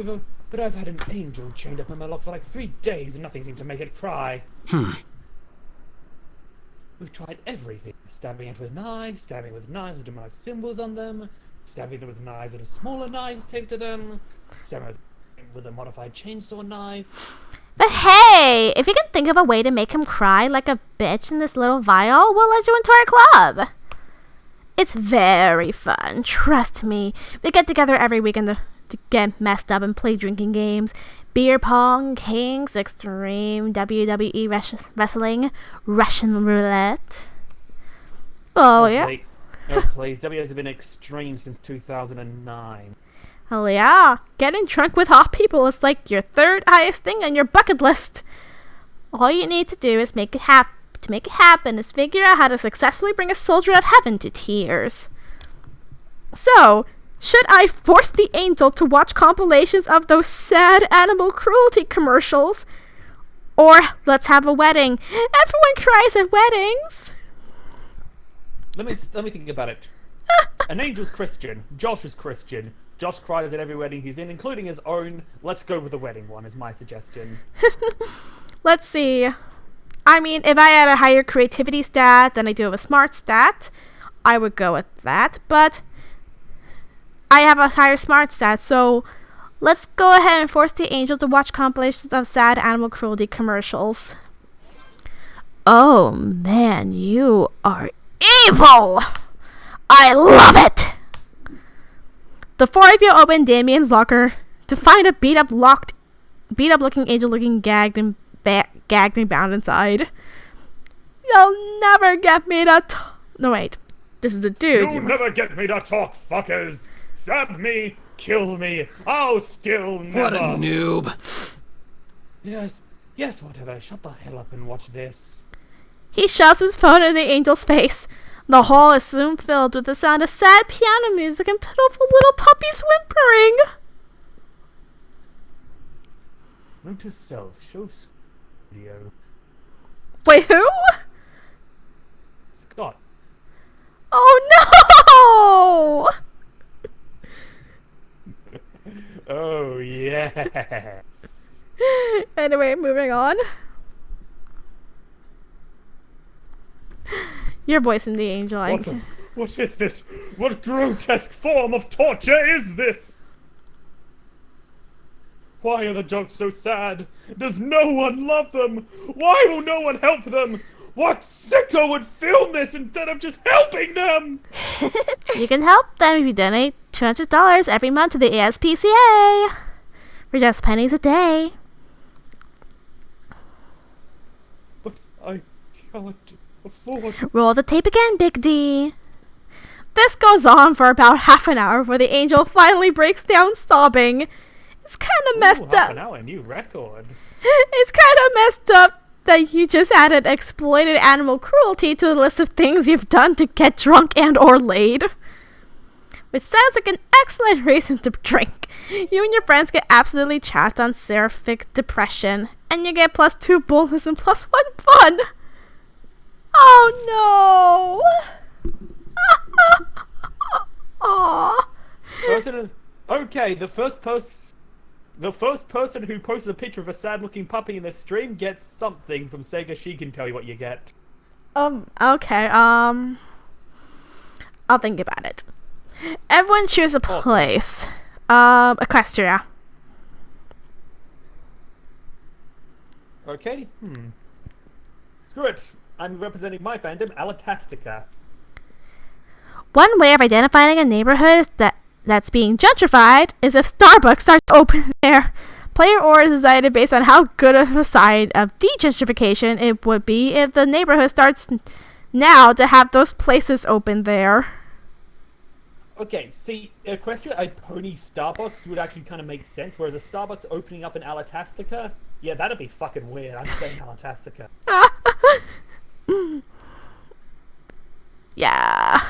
I've had an angel chained up in my lock for like 3 days and nothing seemed to make it cry. We've tried everything. Stabbing it with knives with demonic symbols on them, stabbing them with knives and a smaller knife taped to them, stabbing with a modified chainsaw knife. But hey, if you can think of a way to make him cry like a bitch in this little vial, we'll let you into our club. It's very fun, trust me. We get together every weekend to get messed up and play drinking games. Beer pong, Kings, Extreme, WWE wrestling, Russian roulette. Oh, yeah. Oh, please. W has been extreme since 2009. Hell yeah. Getting drunk with hot people is like your third highest thing on your bucket list. All you need to do is make it happen. To make it happen is figure out how to successfully bring a soldier of heaven to tears. So, should I force the angel to watch compilations of those sad animal cruelty commercials? Or let's have a wedding. Everyone cries at weddings. Let me think about it. An angel's Christian. Josh is Christian. Josh cries at every wedding he's in, including his own. Let's go with the wedding one, is my suggestion. Let's see. I mean, if I had a higher creativity stat than I do of a smart stat, I would go with that. But I have a higher smart stat, so let's go ahead and force the angel to watch compilations of sad animal cruelty commercials. Oh man, you are evil! I love it! The four of you open Damien's locker to find a beat up looking angel looking gagged and bound inside. You'll never get me to no wait. This is a dude. You'll never get me to talk, fuckers! Stab me, kill me, I'll still never. What a noob. Yes, whatever. Shut the hell up and watch this. He shoves his phone in the angel's face. The hall is soon filled with the sound of sad piano music and pitiful little puppies whimpering. Note to self, show video. Wait, who? Scott. Oh no! Oh, yes. Anyway, moving on. You're voicing the angel. What is this? What grotesque form of torture is this? Why are the jokes so sad? Does no one love them? Why will no one help them? What sicko would film this instead of just helping them? You can help them if you donate $200 every month to the ASPCA for just pennies a day. But I can't afford. Roll the tape again, Big D. This goes on for about half an hour before the angel finally breaks down sobbing. It's kind of messed up. Half an hour, new record. It's kind of messed up that you just added exploited animal cruelty to the list of things you've done to get drunk and or laid. Which sounds like an excellent reason to drink. You and your friends get absolutely chapped on seraphic depression, and you get +2 bonus and +1 fun. Oh no! Aww. Okay, the first person who posts a picture of a sad-looking puppy in the stream gets something from Sega. She can tell you what you get. Okay, I'll think about it. Everyone choose a place. Equestria. Okay, Screw it. I'm representing my fandom, Alatastica. One way of identifying a neighborhood that's being gentrified is if Starbucks starts open there. Player ore is decided based on how good of a side of degentrification it would be if the neighborhood starts now to have those places open there. Okay, see, Equestria, a pony Starbucks would actually kind of make sense, whereas a Starbucks opening up in Alatastica, yeah, that'd be fucking weird. I'm saying Alatastica. Yeah.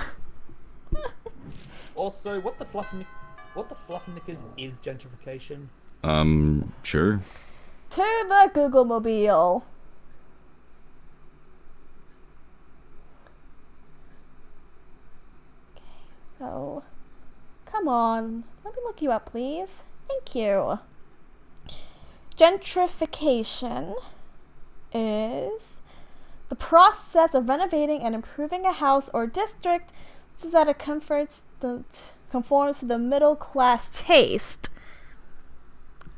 Also, what the fluffnickers is gentrification? Sure. To the Google Mobile. Okay, so come on. Let me look you up, please. Thank you. Gentrification is the process of renovating and improving a house or district so that it conforms to the middle class taste,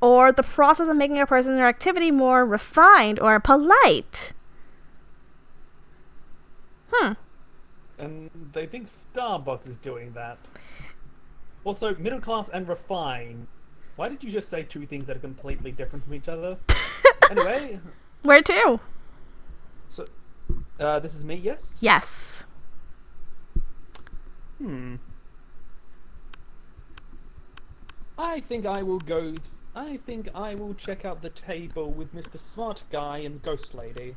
or the process of making a person or activity more refined or polite. And they think Starbucks is doing that. Also, middle class and refined. Why did you just say two things that are completely different from each other? Anyway. Where to? So, this is me, yes? Yes. I think I will check out the table with Mr. Smart Guy and Ghost Lady.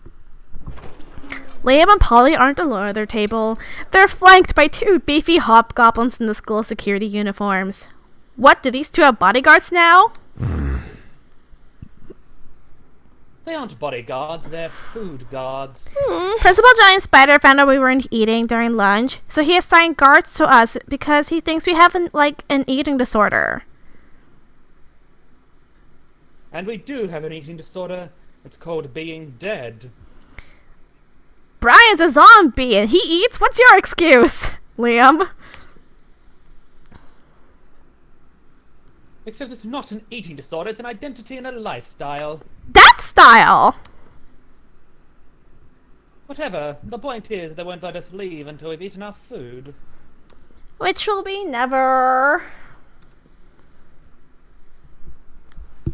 Liam and Polly aren't alone at their table. They're flanked by two beefy hobgoblins in the school security uniforms. What, do these two have bodyguards now? They aren't bodyguards, they're food guards. Principal Giant Spider found out we weren't eating during lunch, so he assigned guards to us because he thinks we have an eating disorder. And we do have an eating disorder. It's called being dead. Brian's a zombie and he eats? What's your excuse, Liam? Except it's not an eating disorder, it's an identity and a lifestyle. That style! Whatever, the point is they won't let us leave until we've eaten our food. Which will be never.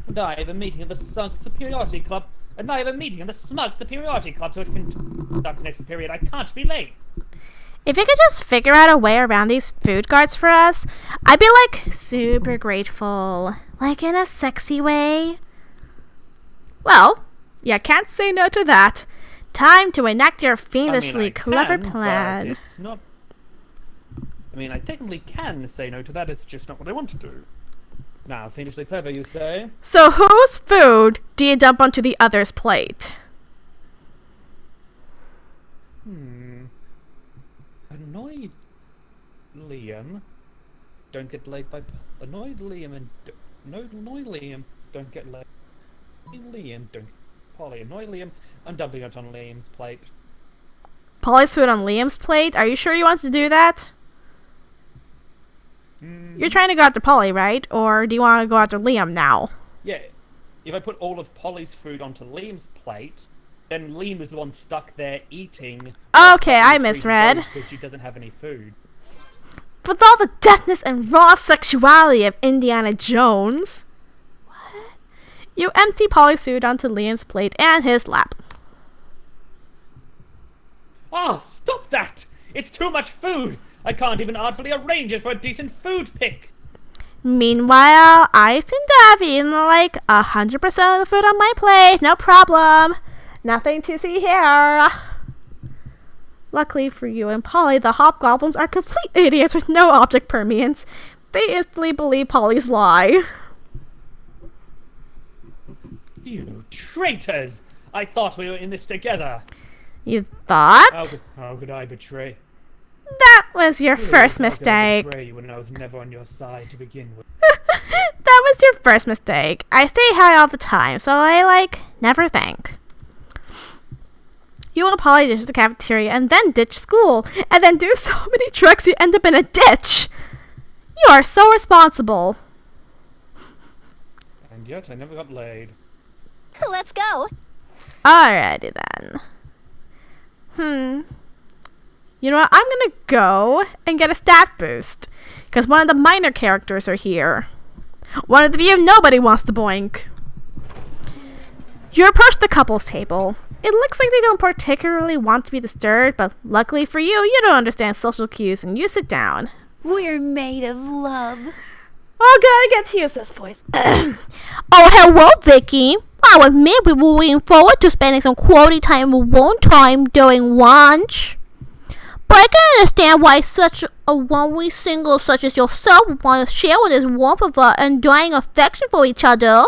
And I have a meeting of the Smug Superiority Club. To conduct next period. I can't be late. If you could just figure out a way around these food guards for us, I'd be super grateful. In a sexy way. Well, you can't say no to that. Time to enact your fiendishly clever plan. But it's not. I technically can say no to that, it's just not what I want to do. Now, fiendishly clever, you say? So whose food do you dump onto the other's plate? Annoyed Liam. Don't get laid by. Annoyed Liam and. Annoyed Liam. Don't get laid. Liam. Don't. Polly. Annoyed Liam. I'm dumping it on Liam's plate. Polly's food on Liam's plate? Are you sure you want to do that? You're trying to go after Polly, right? Or do you want to go after Liam now? Yeah. If I put all of Polly's food onto Liam's plate, then Liam is the one stuck there eating. Okay, I misread. Because she doesn't have any food. With all the deftness and raw sexuality of Indiana Jones. What? You empty Polly's food onto Liam's plate and his lap. Ah, stop that! It's too much food! I can't even artfully arrange it for a decent food pick! Meanwhile, I seem to have eaten 100% of the food on my plate. No problem. Nothing to see here. Luckily for you and Polly, the hobgoblins are complete idiots with no object permanence. They instantly believe Polly's lie. You traitors! I thought we were in this together. You thought? How could I betray? That was your first How could I mistake. betray you when I was never on your side to begin with? That was your first mistake. I stay high all the time, so I, never think. You and Polly ditch the cafeteria and then ditch school, and then do so many tricks you end up in a ditch. You are so responsible. And yet I never got laid. Let's go. Alrighty then. You know what? I'm gonna go and get a stat boost. Because one of the minor characters are here. One of the view nobody wants to boink. You approach the couples table. It looks like they don't particularly want to be disturbed, but luckily for you, you don't understand social cues and you sit down. We're made of love. Oh, good, I get to use this voice. Oh, hello, Vicky. I admit we were looking forward to spending some quality time alone time during lunch. But I can understand why such a lonely single such as yourself would want to share with this warmth of our undying affection for each other.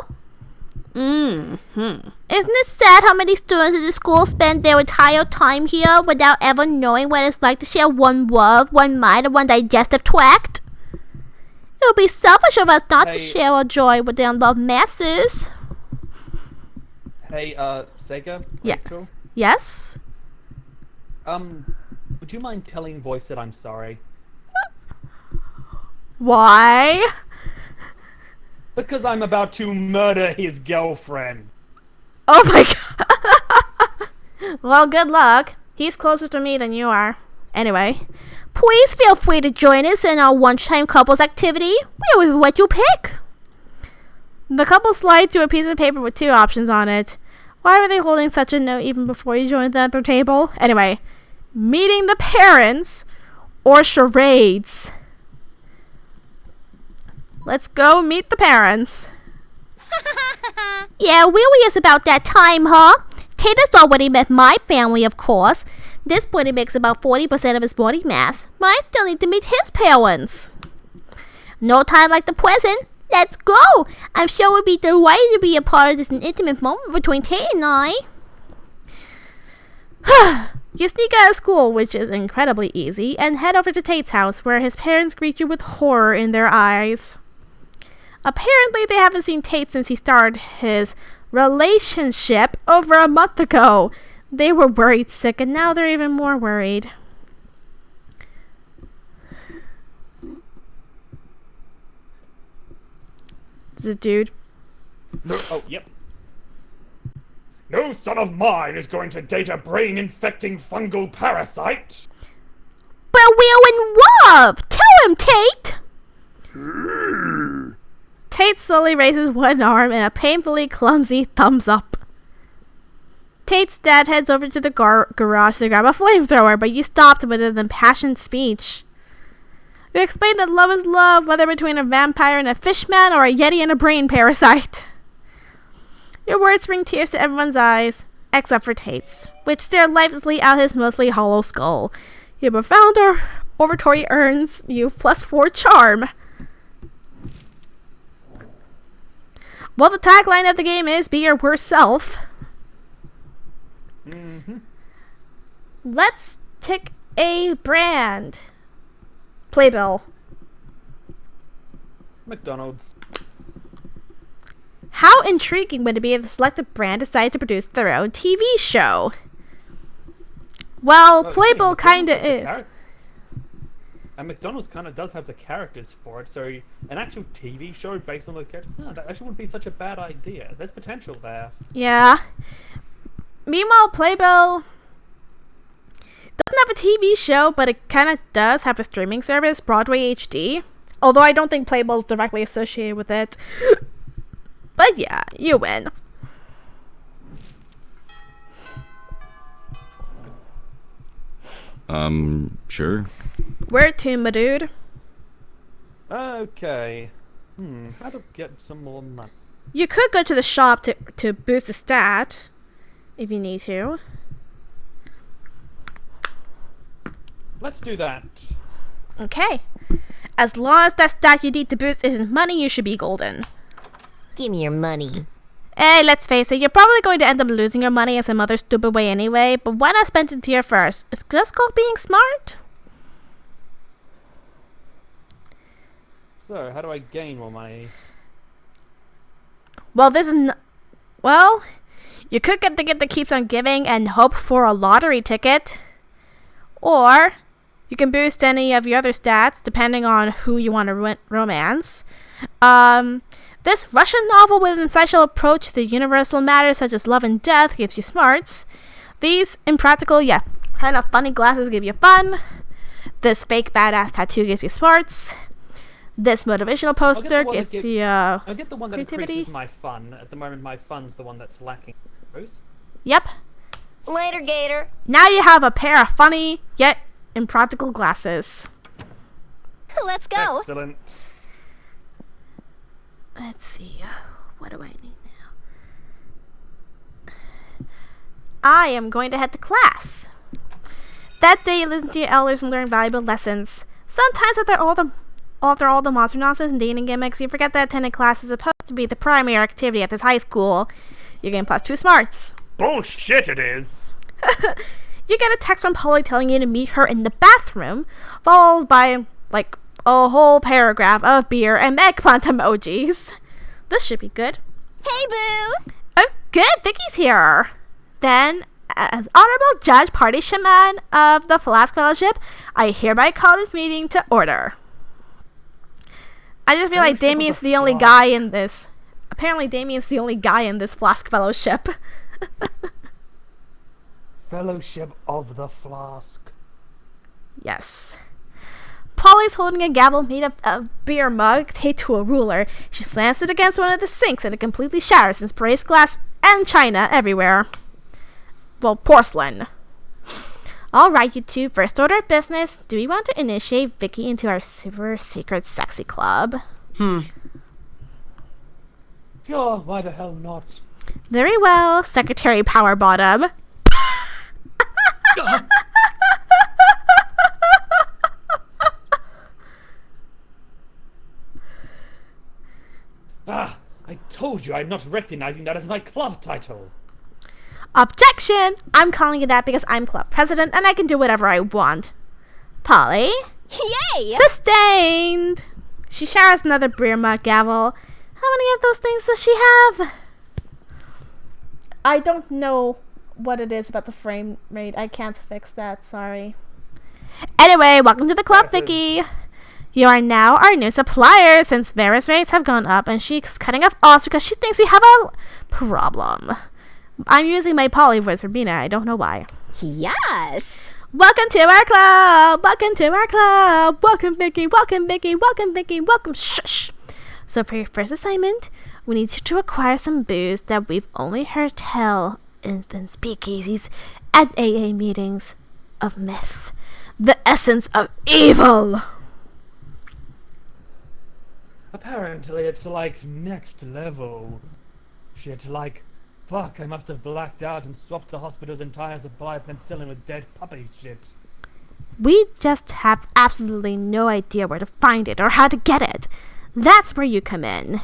Isn't it sad how many students in the school spend their entire time here without ever knowing what it's like to share one word, one mind, and one digestive tract? It would be selfish of us not to share our joy with the unloved masses. Hey, Sega? Yeah. Rachel? Yes? Would you mind telling Voice that I'm sorry? Why? Because I'm about to murder his girlfriend. Oh my god. Well, good luck. He's closer to me than you are. Anyway. Please feel free to join us in our lunchtime couples activity. We will let you pick. The couple slide to a piece of paper with two options on it. Why were they holding such a note even before you joined the other table? Anyway, meeting the parents or charades. Let's go meet the parents. Yeah, really is about that time, huh? Tate has already met my family, of course. This boy makes about 40% of his body mass, but I still need to meet his parents. No time like the present. Let's go! I'm sure we'll be delighted to be a part of this intimate moment between Tate and I. You sneak out of school, which is incredibly easy, and head over to Tate's house, where his parents greet you with horror in their eyes. Apparently, they haven't seen Tate since he started his relationship over a month ago. They were worried sick, and now they're even more worried. Is it dude? No, oh, yep. No son of mine is going to date a brain-infecting fungal parasite. But we're in love! Tell him, Tate! Tate slowly raises one arm in a painfully clumsy thumbs up. Tate's dad heads over to the garage to grab a flamethrower, but you stopped with an impassioned speech. You explained that love is love, whether between a vampire and a fishman or a yeti and a brain parasite. Your words bring tears to everyone's eyes, except for Tate's, which stared lifelessly out his mostly hollow skull. Your profound oratory earns you +4 charm. Well, the tagline of the game is be your worst self. Let's tick a brand. Playbill. McDonald's. How intriguing would it be if the selected brand decided to produce their own TV show? Well, Playbill kinda is. And McDonald's kind of does have the characters for it, so an actual TV show based on those characters, no, that actually wouldn't be such a bad idea. There's potential there. Yeah. Meanwhile, Playbill doesn't have a TV show, but it kind of does have a streaming service, Broadway HD. Although I don't think Playbill is directly associated with it. But yeah, you win. Sure. Where to, my dude? Okay. How to get some more money? You could go to the shop to boost the stat, if you need to. Let's do that. Okay. As long as that stat you need to boost isn't money, you should be golden. Give me your money. Hey, let's face it, you're probably going to end up losing your money in some other stupid way anyway, but why not spend it here first? It's just called being smart. So, how do I gain more money? Well, well, you could get the gift that keeps on giving and hope for a lottery ticket. Or you can boost any of your other stats depending on who you want to romance. This Russian novel with an insightful approach to universal matters such as love and death gives you smarts. These impractical yet kind of funny glasses give you fun. This fake badass tattoo gives you smarts. This motivational poster gives you I'll get the one that creativity. increases my fun. At the moment, my fun's the one that's lacking most. Yep. Later, Gator. Now you have a pair of funny yet impractical glasses. Let's go. Excellent. Let's see. What do I need now? I am going to head to class. That day, you listen to your elders and learn valuable lessons. Sometimes after all the monster nonsense and dating gimmicks, you forget that attending class is supposed to be the primary activity at this high school. You gain +2 smarts. Bullshit it is! You get a text from Polly telling you to meet her in the bathroom, followed by, like, a whole paragraph of beer and eggplant emojis. This should be good. Hey, boo. Oh, good. Vicky's here. Then, as Honorable Judge Party Shaman of the Flask Fellowship, I hereby call this meeting to order. I just feel like Damien's the only guy in this. Apparently, Damien's the only guy in this Flask Fellowship. Fellowship of the Flask. Yes. Polly's holding a gavel made of a beer mug taped to a ruler. She slams it against one of the sinks and it completely shatters and sprays glass and china everywhere. Well, porcelain. Alright, you two, first order of business. Do we want to initiate Vicky into our super secret sexy club? Sure, why the hell not? Very well, Secretary Powerbottom. Ah, I told you I'm not recognizing that as my club title. Objection! I'm calling you that because I'm club president and I can do whatever I want. Polly? Yay! Sustained! She showers another beer mug gavel. How many of those things does she have? I don't know what it is about the frame rate. I can't fix that, sorry. Anyway, welcome to the club, Vicky. You are now our new supplier since various rates have gone up and she's cutting off us because she thinks we have a problem. I'm using my Polly voice for Bina. I don't know why. Yes! Welcome to our club! Welcome to our club! Welcome, Vicky! Welcome, Vicky! Welcome, Vicky! Welcome! Shush! So for your first assignment, we need you to acquire some booze that we've only heard tell in speakeasies at AA meetings of myth. The essence of evil! Apparently it's like next level. Shit, like, fuck, I must have blacked out and swapped the hospital's entire supply of penicillin with dead puppy shit. We just have absolutely no idea where to find it or how to get it. That's where you come in.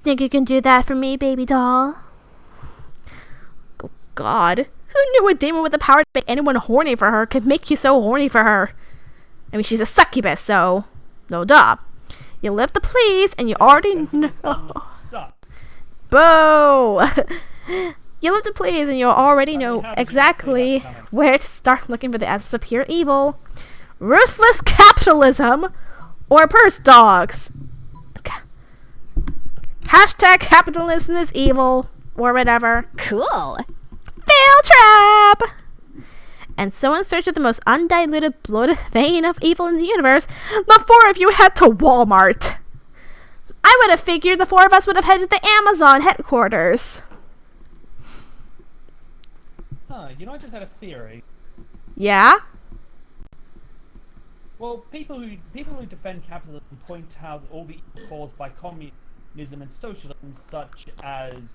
Think you can do that for me, baby doll? Oh, God. Who knew a demon with the power to make anyone horny for her could make you so horny for her? I mean, she's a succubus, so no duh. You live to please, and you already know. Boo! You live to please, and you already know exactly where to start looking for the essence of pure evil. Ruthless capitalism, or purse dogs. Hashtag capitalism is evil, or whatever. Cool. Fail trap! And so in search of the most undiluted bloated vein of evil in the universe, the four of you head to Walmart. I would have figured the four of us would have headed to the Amazon headquarters. Huh, you know, I just had a theory. Yeah? Well, people who defend capitalism point out all the evil caused by communism and socialism, such as,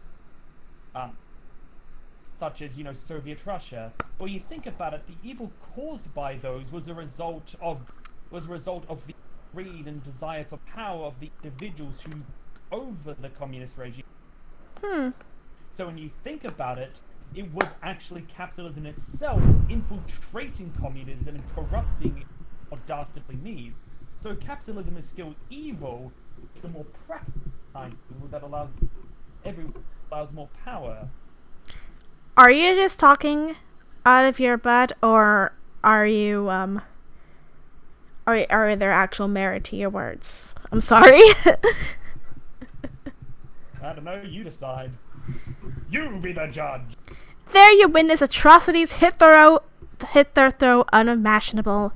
you know, Soviet Russia. But when you think about it, the evil caused by those was a result of the greed and desire for power of the individuals who over the communist regime. So when you think about it, it was actually capitalism itself infiltrating communism and corrupting it of dastardly need. So capitalism is still evil, the more practical kind that allows more power. Are you just talking out of your butt, or are you, are there actual merit to your words? I'm sorry. I don't know, you decide. You be the judge! There you witness atrocities hit their throw unimaginable.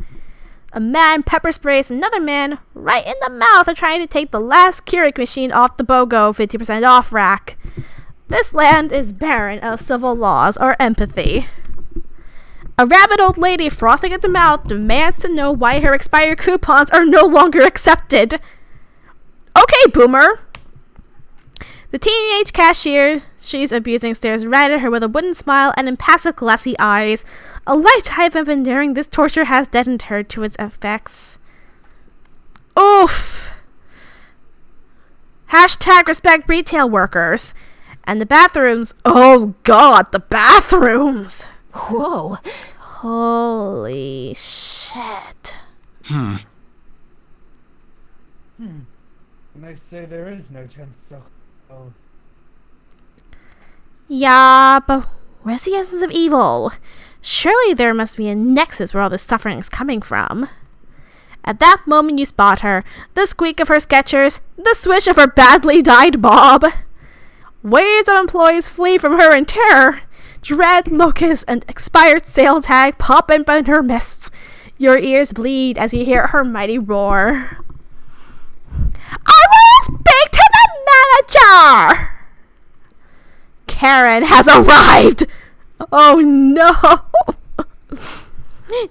A man pepper sprays another man right in the mouth for trying to take the last Keurig machine off the BOGO 50% off rack. This land is barren of civil laws or empathy. A rabid old lady frothing at the mouth demands to know why her expired coupons are no longer accepted. Okay, boomer. The teenage cashier she's abusing stares right at her with a wooden smile and impassive glassy eyes. A lifetime of enduring this torture has deadened her to its effects. Oof. Hashtag respect retail workers. And the bathrooms. Oh God, the bathrooms. Whoa. Holy shit. And they say there is no chance, so... Oh. Yeah, but where's the essence of evil? Surely there must be a nexus where all this suffering is coming from. At that moment you spot her. The squeak of her Skechers, the swish of her badly dyed bob. Waves of employees flee from her in terror. Dread, locust, and expired sale tag pop in her mists. Your ears bleed as you hear her mighty roar. I will speak to the manager! Karen has arrived! Oh no!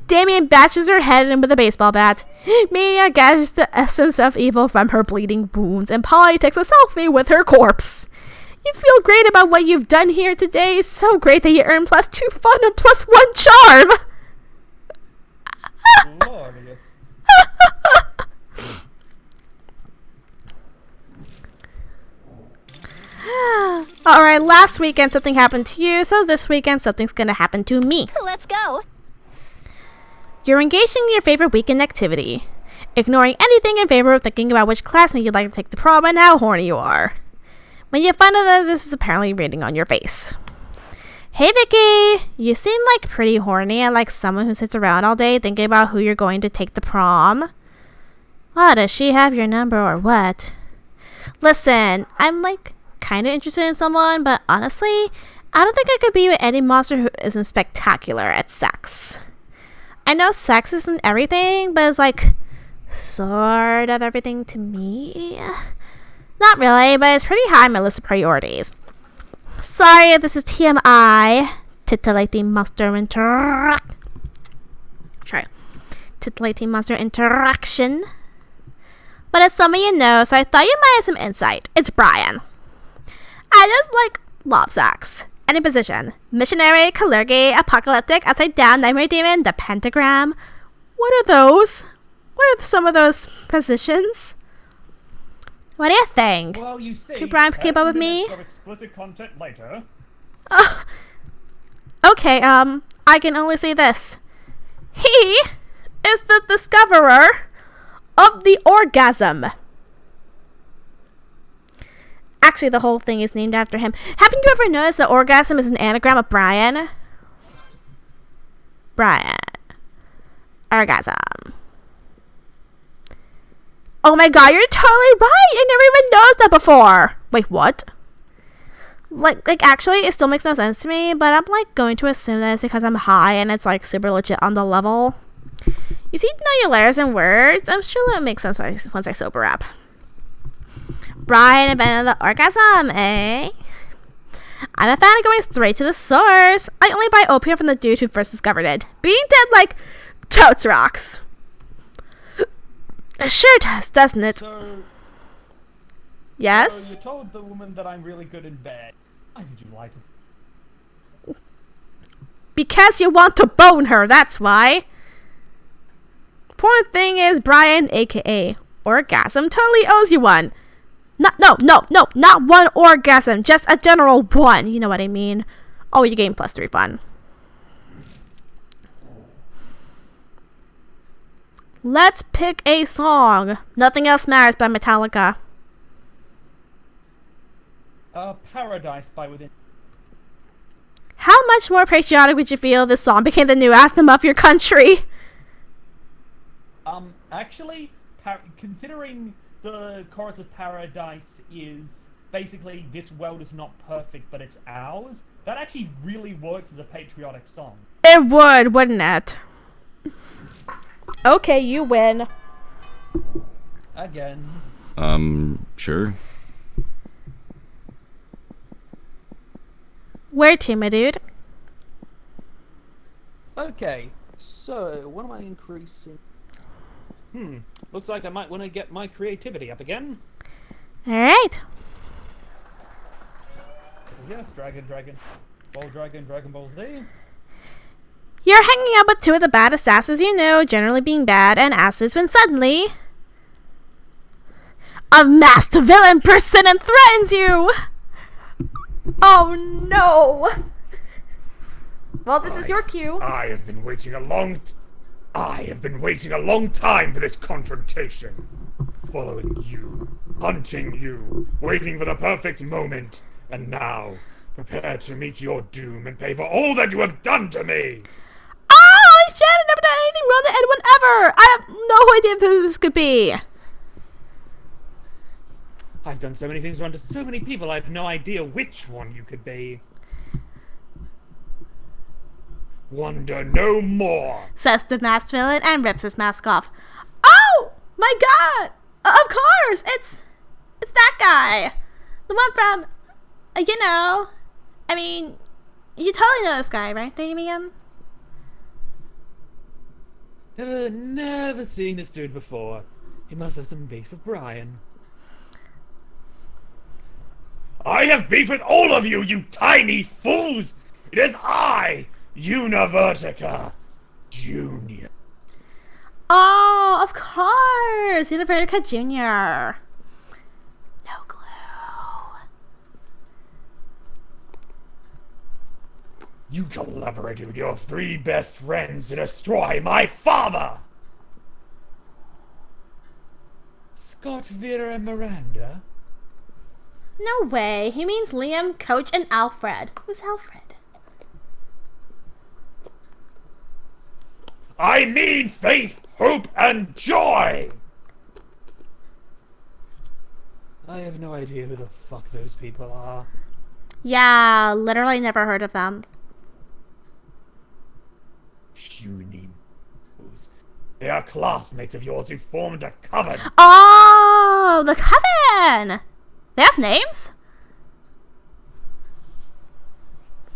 Damien bashes her head in with a baseball bat. Mia gashes the essence of evil from her bleeding wounds, and Polly takes a selfie with her corpse. You feel great about what you've done here today. So great that you earn +2 fun and +1 charm. Glorious. Alright, last weekend something happened to you, so this weekend something's gonna happen to me. Let's go. You're engaging in your favorite weekend activity, ignoring anything in favor of thinking about which classmate you'd like to take to prom and how horny you are. When you find out that this is apparently written on your face. Hey Vicky, you seem like pretty horny and like someone who sits around all day thinking about who you're going to take to prom. What, does she have your number or what? Listen, I'm like kind of interested in someone, but honestly, I don't think I could be with any monster who isn't spectacular at sex. I know sex isn't everything, but it's like sort of everything to me. Not really, but it's pretty high on my list of priorities. Sorry if this is TMI. Titillating monster Titillating monster interaction. But it's someone you know, so I thought you might have some insight. It's Brian. I just like love sex. Any position. Missionary, Kalergi, apocalyptic, upside down, nightmare demon, the pentagram. What are those? What are some of those positions? What do you think? Well, you see, Could Brian keep up with 10 me? minutes of explicit content later. Okay, I can only say this. He is the discoverer of the orgasm. Actually, the whole thing is named after him. Haven't you ever noticed that orgasm is an anagram of Brian? Brian. Orgasm. Oh my god, you're totally right! I never even noticed that before! Wait, what? Like actually, it still makes no sense to me, but I'm like going to assume that it's because I'm high and it's like super legit on the level. You see, know your letters and words? I'm sure that makes sense once I sober up. Brian invented the orgasm, eh? I'm a fan of going straight to the source. I only buy opium from the dude who first discovered it. Being dead, like, totes rocks. It sure does, doesn't it? So Yes? you told the woman that I'm really good in bed. Why did you lie to? Because you want to bone her, that's why. Important thing is, Brian, aka Orgasm, totally owes you one. Not one orgasm, just a general one. You know what I mean. Oh, you gain +3 fun. Let's pick a song. Nothing Else Matters by Metallica. Paradise by Within. How much more patriotic would you feel if this song became the new anthem of your country? Actually, considering the chorus of Paradise is basically this world is not perfect, but it's ours, that actually really works as a patriotic song. It would, wouldn't it? Okay, you win. Again. Sure. Where to, my dude? Okay, so what am I increasing? Looks like I might want to get my creativity up again. Alright. Yes, Dragon Ball Z. You're hanging out with two of the baddest asses you know, generally being bad and asses, when suddenly a masked villain bursts in and threatens you! Oh no! Well, this is your cue. I have been waiting a long time for this confrontation. Following you, hunting you, waiting for the perfect moment, and now, prepare to meet your doom and pay for all that you have done to me! Oh, holy shit, I've never done anything wrong to anyone ever! I have no idea who this could be. I've done so many things wrong to so many people, I have no idea which one you could be. Wonder no more! Says the masked villain and rips his mask off. Oh, my god! Of course, it's that guy. The one from, you know, I mean, you totally know this guy, right, Damien? Never seen this dude before. He must have some beef with Brian. I have beef with all of you, you tiny fools! It is I, Univertica Junior. Oh, of course! Univertica Jr. No clue. You collaborated with your 3 best friends to destroy my father! Scott, Vera, and Miranda? No way. He means Liam, Coach, and Alfred. Who's Alfred? I mean faith, hope, and joy! I have no idea who the fuck those people are. Yeah, literally never heard of them. Puny fools. They are classmates of yours who formed a coven. Oh, the Coven! They have names?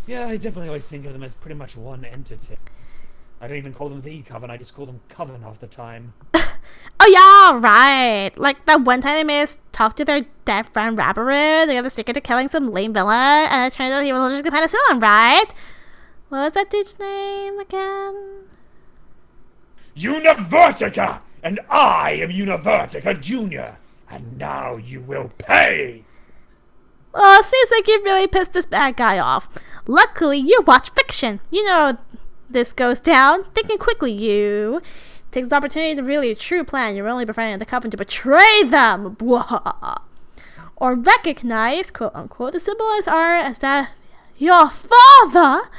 Yeah, I definitely always think of them as pretty much one entity. I don't even call them the Coven, I just call them Coven half the time. Oh yeah, right. Like that one time they made us talk to their dead friend Rabaru. They got the sticker to killing some lame villain, and it turns out he was allergic to penicillin, right? What was that dude's name again? Univertica! And I am Univertica Junior. And now you will pay! Well, it seems like you really pissed this bad guy off. Luckily, you watch fiction. You know this goes down. Thinking quickly, you takes the opportunity to reveal your true plan. You're only befriending the Coven to betray them. Blah. Or recognize, quote unquote, the symbols are as that your father,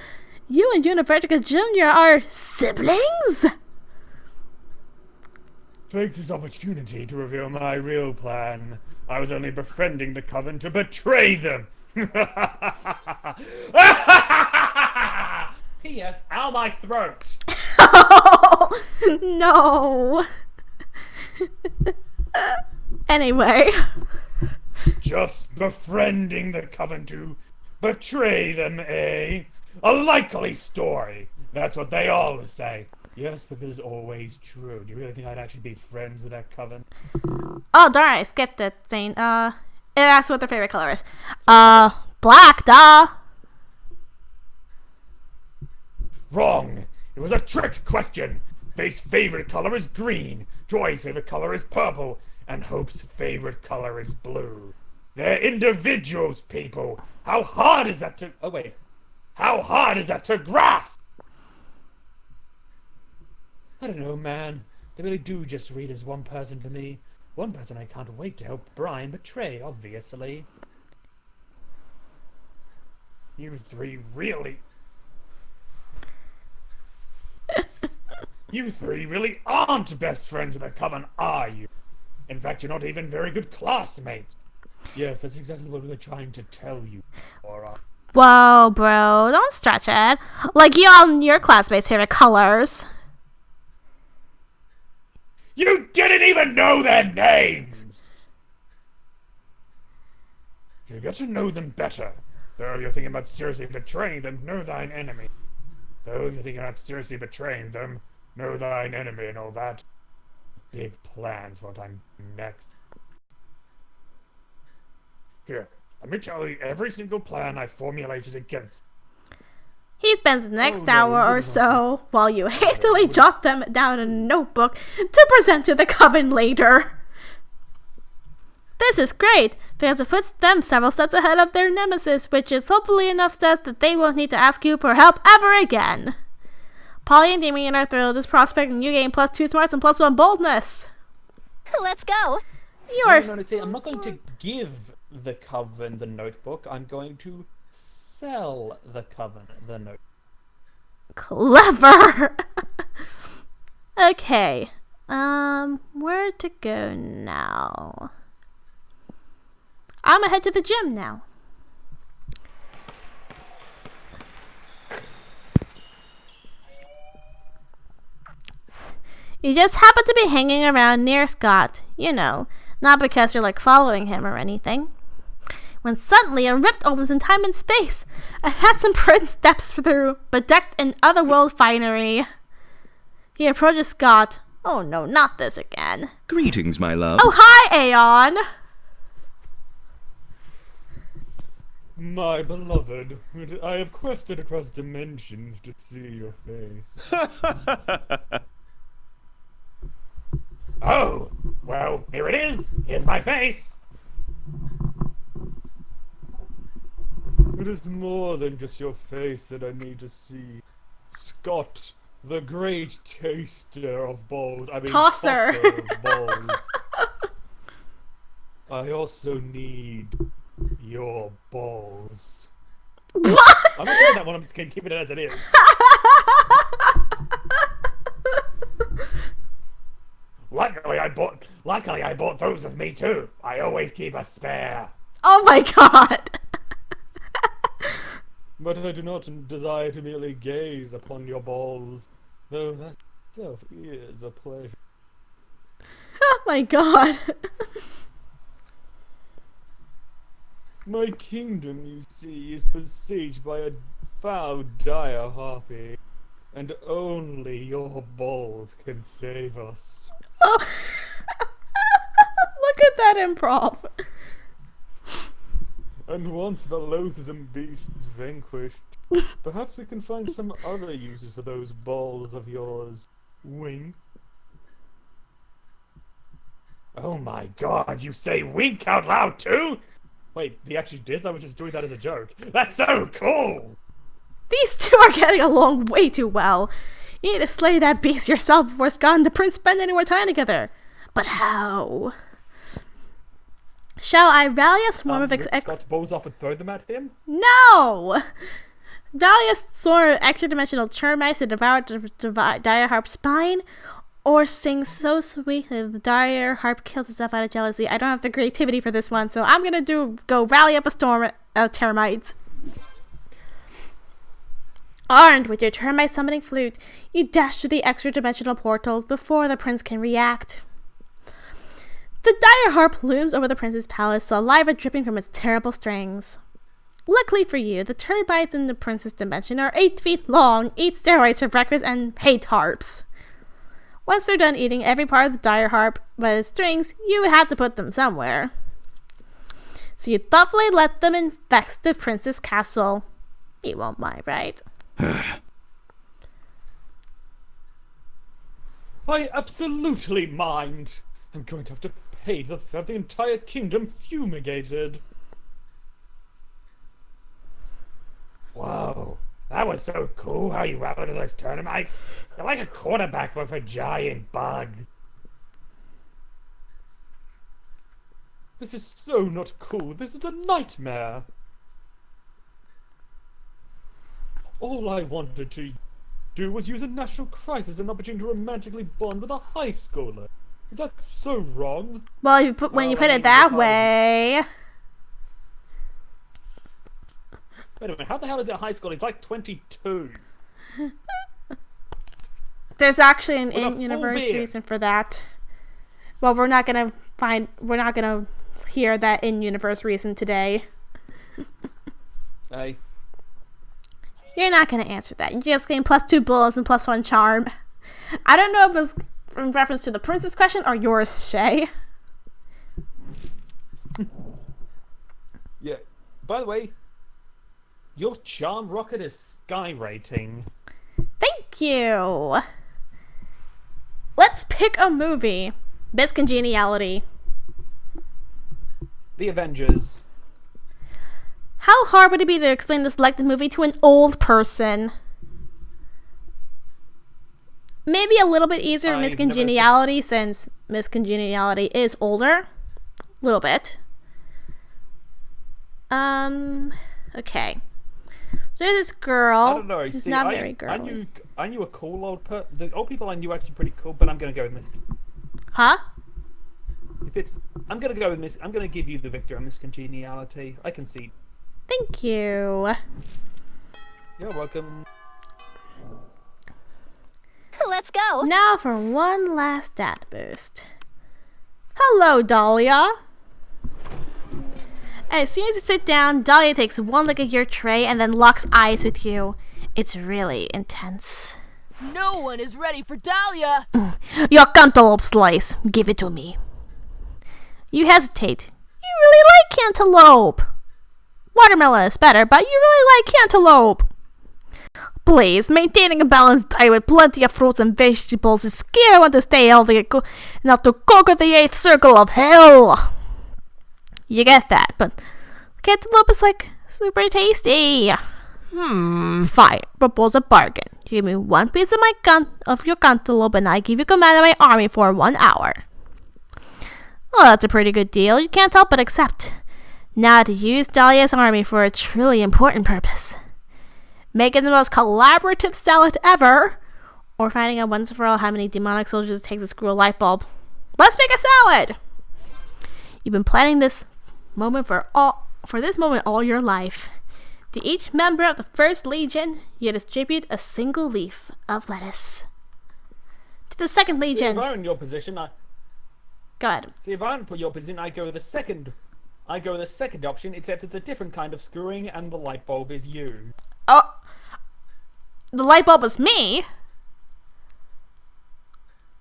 you and Univertica Jr. are siblings? Take this opportunity to reveal my real plan. I was only befriending the Coven to betray them! P.S. Ow, my throat! Oh, no. Anyway. Just befriending the Coven to betray them, eh? A likely story. That's what they always say. Yes, because it's always true. Do you really think I'd actually be friends with that Coven? Oh, darn, I skipped it, Zane. It asks what their favorite color is. Black, duh. Wrong. It was a trick question. Faith's favorite color is green. Joy's favorite color is purple. And Hope's favorite color is blue. They're individuals, people. How hard is that to... Oh, wait. How hard is that to grasp? I don't know, man. They really do just read as one person to me. One person I can't wait to help Brian betray, obviously. You 3 really... You 3 really aren't best friends with the Coven, are you? In fact, you're not even very good classmates. Yes, that's exactly what we were trying to tell you, Laura. Whoa, bro, don't stretch it. Like you all your classmates' favorite colors. You didn't even know their names! You get to know them better. Though if you're thinking about seriously betraying them, know thine enemy. Though if you're thinking about seriously betraying them, know thine enemy and all that. Big plans for what I'm doing next. Here, let me tell you every single plan I formulated against. He spends the next hour or so while you hastily jot them down in a notebook to present to the Coven later. This is great, because it puts them several steps ahead of their nemesis, which is hopefully enough steps that they won't need to ask you for help ever again. Polly and Damien are thrilled with this prospect, and you gain +2 smarts and +1 boldness. Let's go. No, see, I'm not going to give the Coven the notebook. I'm going to sell the Coven the notebook. Clever. Okay. Where to go now? I'm gonna head to the gym now. You just happen to be hanging around near Scott, you know, not because you're like following him or anything. When suddenly a rift opens in time and space. A handsome prince steps through, bedecked in otherworld finery. He approaches Scott. Oh no, not this again. Greetings, my love. Oh, hi, Aeon! My beloved, I have quested across dimensions to see your face. Oh, well, here it is. Here's my face. It is more than just your face that I need to see. Scott, the great taster of balls. Tosser. Of balls. I also need your balls. What? I'm not doing that one, I'm just keeping it as it is. Luckily I bought those of me too. I always keep a spare. Oh my god! But I do not desire to merely gaze upon your balls, though that itself is a pleasure. Oh my god. My kingdom, you see, is besieged by a foul dire harpy, and only your balls can save us. Oh. Look at that improv. And once the loathsome beast is vanquished, perhaps we can find some other uses for those balls of yours. Wink. Oh my god, you say wink out loud too? Wait, he actually did? I was just doing that as a joke. That's so cool! These two are getting along way too well. You need to slay that beast yourself before Scott and the prince spend any more time together. But how? Shall I rally a swarm of rip Scott's balls off and throw them at him? No! Rally a swarm of extra-dimensional termites to devour Dire Harp's spine? Or sing so sweetly that the Dire Harp kills itself out of jealousy? I don't have the creativity for this one, so I'm gonna go rally up a storm of termites. Armed with your termite summoning flute, you dash to the extra-dimensional portal before the prince can react. The Dire Harp looms over the prince's palace, saliva dripping from its terrible strings. Luckily for you, the termites in the prince's dimension are 8 feet long, eat steroids for breakfast, and hate harps. Once they're done eating every part of the Dire Harp by its strings, you have to put them somewhere. So you thoughtfully let them infect the prince's castle. You won't mind, right? I absolutely mind. I'm going to have to pay to have the entire kingdom fumigated. Whoa, that was so cool how you ran into those termites. You're like a quarterback with a giant bug. This is so not cool. This is a nightmare. All I wanted to do was use a national crisis as an opportunity to romantically bond with a high schooler. Is that so wrong? Well, when you put it that way... Wait a minute, how the hell is it high school? It's like 22. There's actually an With a full in-universe beard. reason for that. Well, we're not gonna hear that in-universe reason today. Hey. You're not gonna answer that. You just gain +2 bullets and +1 charm. I don't know if it was in reference to the princess question or yours, Shay. Yeah. By the way, your charm rocket is skyrocketing. Thank you. Let's pick a movie. Best Congeniality. The Avengers. How hard would it be to explain the selected movie to an old person? Maybe a little bit easier in Miss Congeniality, since Miss Congeniality is older. A little bit. Okay. So there's this girl. I don't know. Who's See, not very girly. I knew a cool old the old people I knew were actually pretty cool, but I'm gonna go with Miss. Huh? I'm gonna go with Miss. I'm gonna give you the victor on Miss Congeniality. I can see. Thank you. You're welcome. Let's go. Now for one last stat boost. Hello, Dahlia. As soon as you sit down, Dahlia takes one look at your tray and then locks eyes with you. It's really intense. No one is ready for Dahlia. Your cantaloupe slice. Give it to me. You hesitate. You really like cantaloupe. Watermelon is better, but you really like cantaloupe. Please, maintaining a balanced diet with plenty of fruits and vegetables is key. I want to stay healthy and not to conquer the 8th circle of hell. You get that, but cantaloupe is like super tasty. Fine. Propose a bargain. Give me one piece of your cantaloupe and I give you command of my army for 1 hour. Well, that's a pretty good deal. You can't help but accept. Now to use Dahlia's army for a truly important purpose. Making the most collaborative salad ever. Or finding out once for all how many demonic soldiers it takes to screw a light bulb. Let's make a salad! You've been planning this moment for this moment all your life. To each member of the First Legion, you distribute a single leaf of lettuce. To the Second Legion... If I'm in your position, Go ahead. See, if I'm in your position, I go with the second option, except it's a different kind of screwing, and the light bulb is you. Oh, the light bulb is me?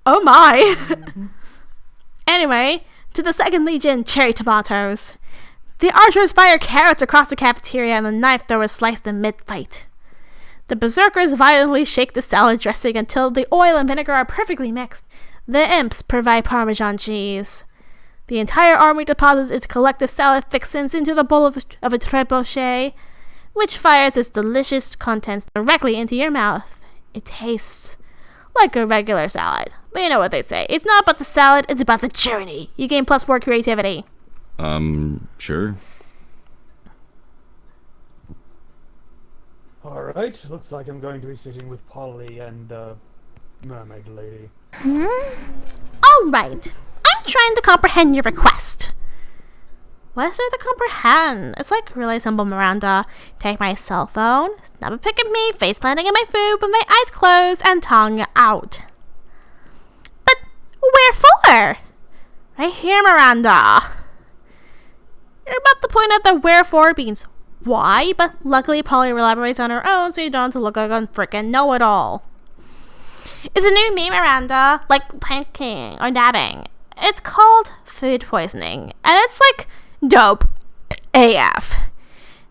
Oh my. Anyway, to the Second Legion, cherry tomatoes. The archers fire carrots across the cafeteria and the knife throwers slice them mid-fight. The berserkers violently shake the salad dressing until the oil and vinegar are perfectly mixed. The imps provide Parmesan cheese. The entire army deposits its collective salad fixins into the bowl of a trebuchet, which fires its delicious contents directly into your mouth. It tastes like a regular salad. But you know what they say. It's not about the salad, it's about the journey. You gain +4 creativity. Sure. Alright, looks like I'm going to be sitting with Polly and, Mermaid Lady. Alright. I'm trying to comprehend your request. What is there to comprehend? It's like really simple, Miranda. Take my cell phone, snap a pic of me, face planting in my food with my eyes closed and tongue out. But wherefore? Right here, Miranda. You're about to point out that wherefore means why, but luckily Polly elaborates on her own so you don't have to look like a frickin' know-it-all. It's a new meme, Miranda, like planking or dabbing. It's called food poisoning, and it's like dope AF.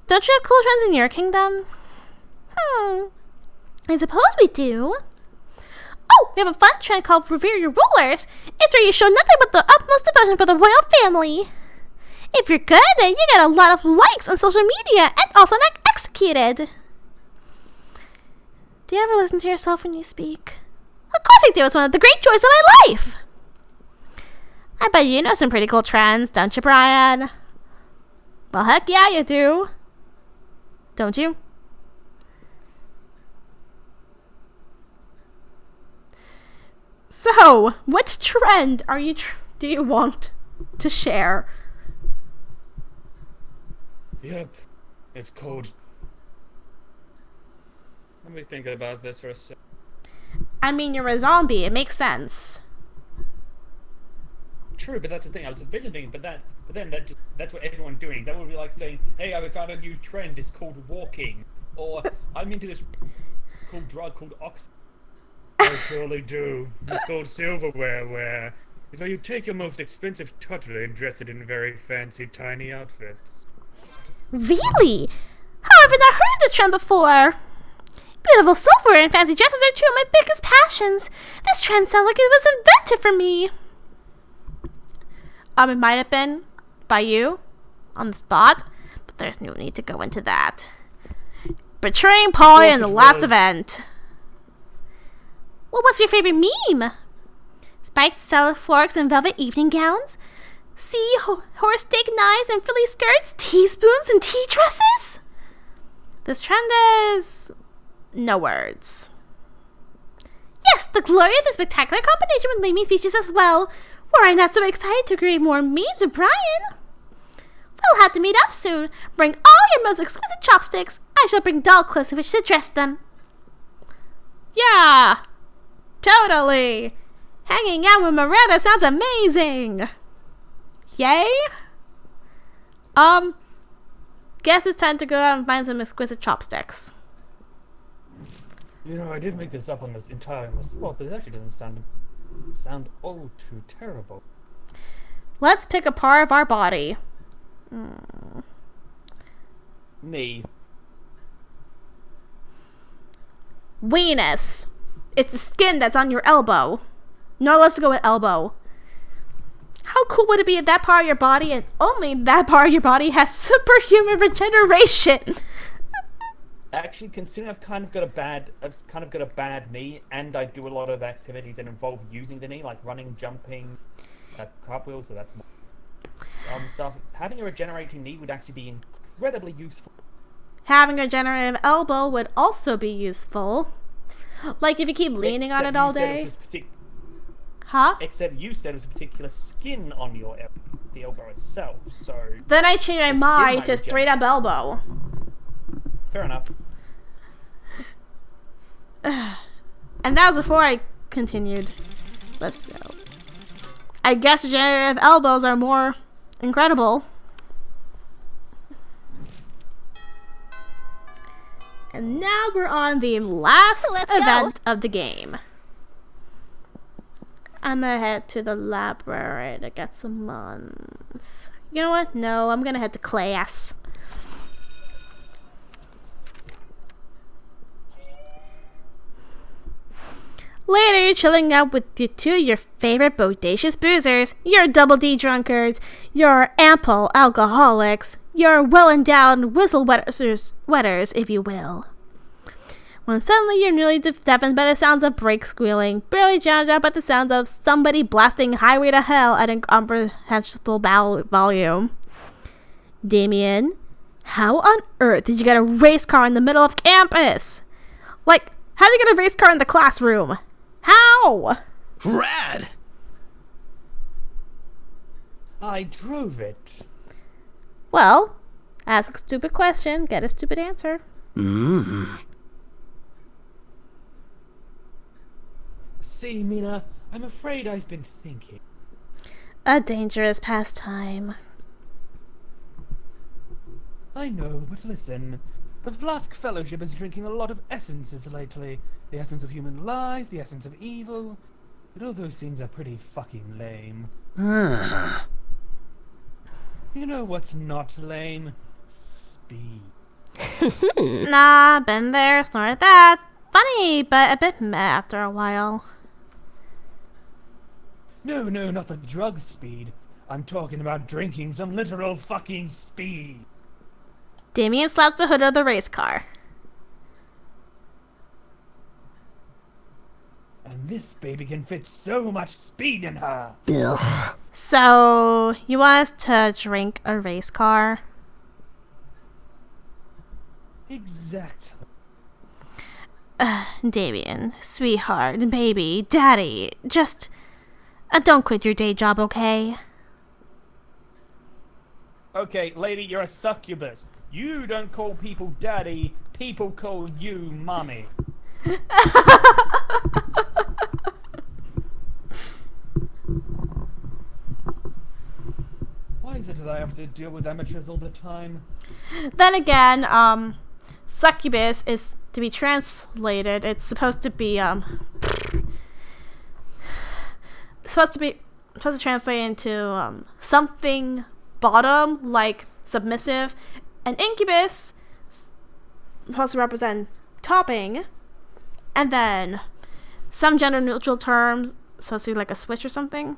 Don't you have cool trends in your kingdom? I suppose we do. Oh, we have a fun trend called Revere Your Rulers. It's where you show nothing but the utmost devotion for the royal family. If you're good at it, you get a lot of likes on social media and also not executed. Do you ever listen to yourself when you speak? Of course I do. It's one of the great joys of my life. I bet you know some pretty cool trends, don't you, Brian? Well, heck yeah, you do. Don't you? So, which trend are you do you want to share? Yep, it's called... Let me think about this for a sec. I mean, you're a zombie. It makes sense. True, but that's the thing. I was envisioning thinking, but then that's what everyone's doing. That would be like saying, "Hey, I found a new trend. It's called walking," or "I'm into this cool drug called oxy." I surely do. It's called silverware wear. It's where you take your most expensive cutlery and dress it in very fancy, tiny outfits. Really? How have I not heard of this trend before? Beautiful silverware and fancy dresses are two of my biggest passions. This trend sounds like it was invented for me. It might have been by you on the spot, but there's no need to go into that. Betraying Polly in the last event. Well, what's your favorite meme? Spiked salad forks and velvet evening gowns? Sea horse steak knives and frilly skirts? Teaspoons and tea dresses? This trend is... no words. Yes, the glory of the spectacular combination with Lamie's speeches as well. Were I not so excited to create more memes with Brian? We'll have to meet up soon. Bring all your most exquisite chopsticks. I shall bring doll clothes in which to dress them. Yeah, totally. Hanging out with Miranda sounds amazing. Yay? Guess it's time to go out and find some exquisite chopsticks. You know, I did make this up entirely on the spot, but it actually doesn't sound all too terrible. Let's pick a part of our body. Me. Weenus. It's the skin that's on your elbow. No, let's go with elbow. How cool would it be if that part of your body and only that part of your body has superhuman regeneration? Actually, considering I've kind of got a bad knee, and I do a lot of activities that involve using the knee, like running, jumping, cartwheels, so that's more stuff. Having a regenerating knee would actually be incredibly useful. Having a regenerative elbow would also be useful. Like if you keep leaning on it all day. Huh? Except you said it was a particular skin on your the elbow itself, so... Then I changed my mind to straight up elbow. Fair enough. And that was before I continued. Let's go. I guess regenerative elbows are more incredible. And now we're on the last event of the game. I'm gonna head to the library to get some months. You know what? No, I'm gonna head to class. Later, you're chilling out with your favorite bodacious boozers, your double D drunkards, your ample alcoholics, your well-endowed whistle wetters, if you will. When suddenly you're nearly deafened by the sounds of brakes squealing, barely drowned out by the sounds of somebody blasting Highway to Hell at an incomprehensible volume. Damien, how on earth did you get a race car in the middle of campus? Like, how did you get a race car in the classroom? How? Rad! I drove it. Well, ask a stupid question, get a stupid answer. See, Mina, I'm afraid I've been thinking. A dangerous pastime. I know, but listen. The Flask Fellowship is drinking a lot of essences lately. The essence of human life, the essence of evil. But all those things are pretty fucking lame. You know what's not lame? Speed. Nah, been there, snorted that. Funny, but a bit meh after a while. No, not the drug speed. I'm talking about drinking some literal fucking speed. Damien slaps the hood of the race car. And this baby can fit so much speed in her. So, you want us to drink a race car? Exactly. Damien, sweetheart, baby, daddy, just don't quit your day job, okay? Okay, lady, you're a succubus. You don't call people daddy, people call you mommy. Why is it that I have to deal with amateurs all the time? Then again, succubus is to be translated. It's supposed to be supposed to translate into something bottom, like submissive. An incubus supposed to represent topping, and then some gender neutral terms supposed to be like a switch or something.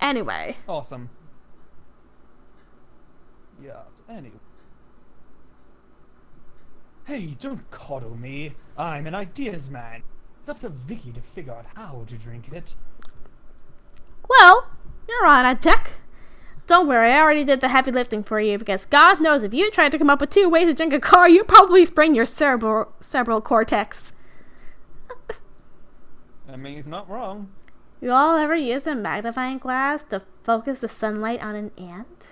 Anyway. Awesome. Yeah, anyway. Hey, don't coddle me. I'm an ideas man. It's up to Vicky to figure out how to drink it. Well, you're on a deck. Don't worry, I already did the heavy lifting for you, because God knows if you tried to come up with 2 ways to drink a car, you'd probably sprain your cerebral cortex. I mean, he's not wrong. You all ever used a magnifying glass to focus the sunlight on an ant?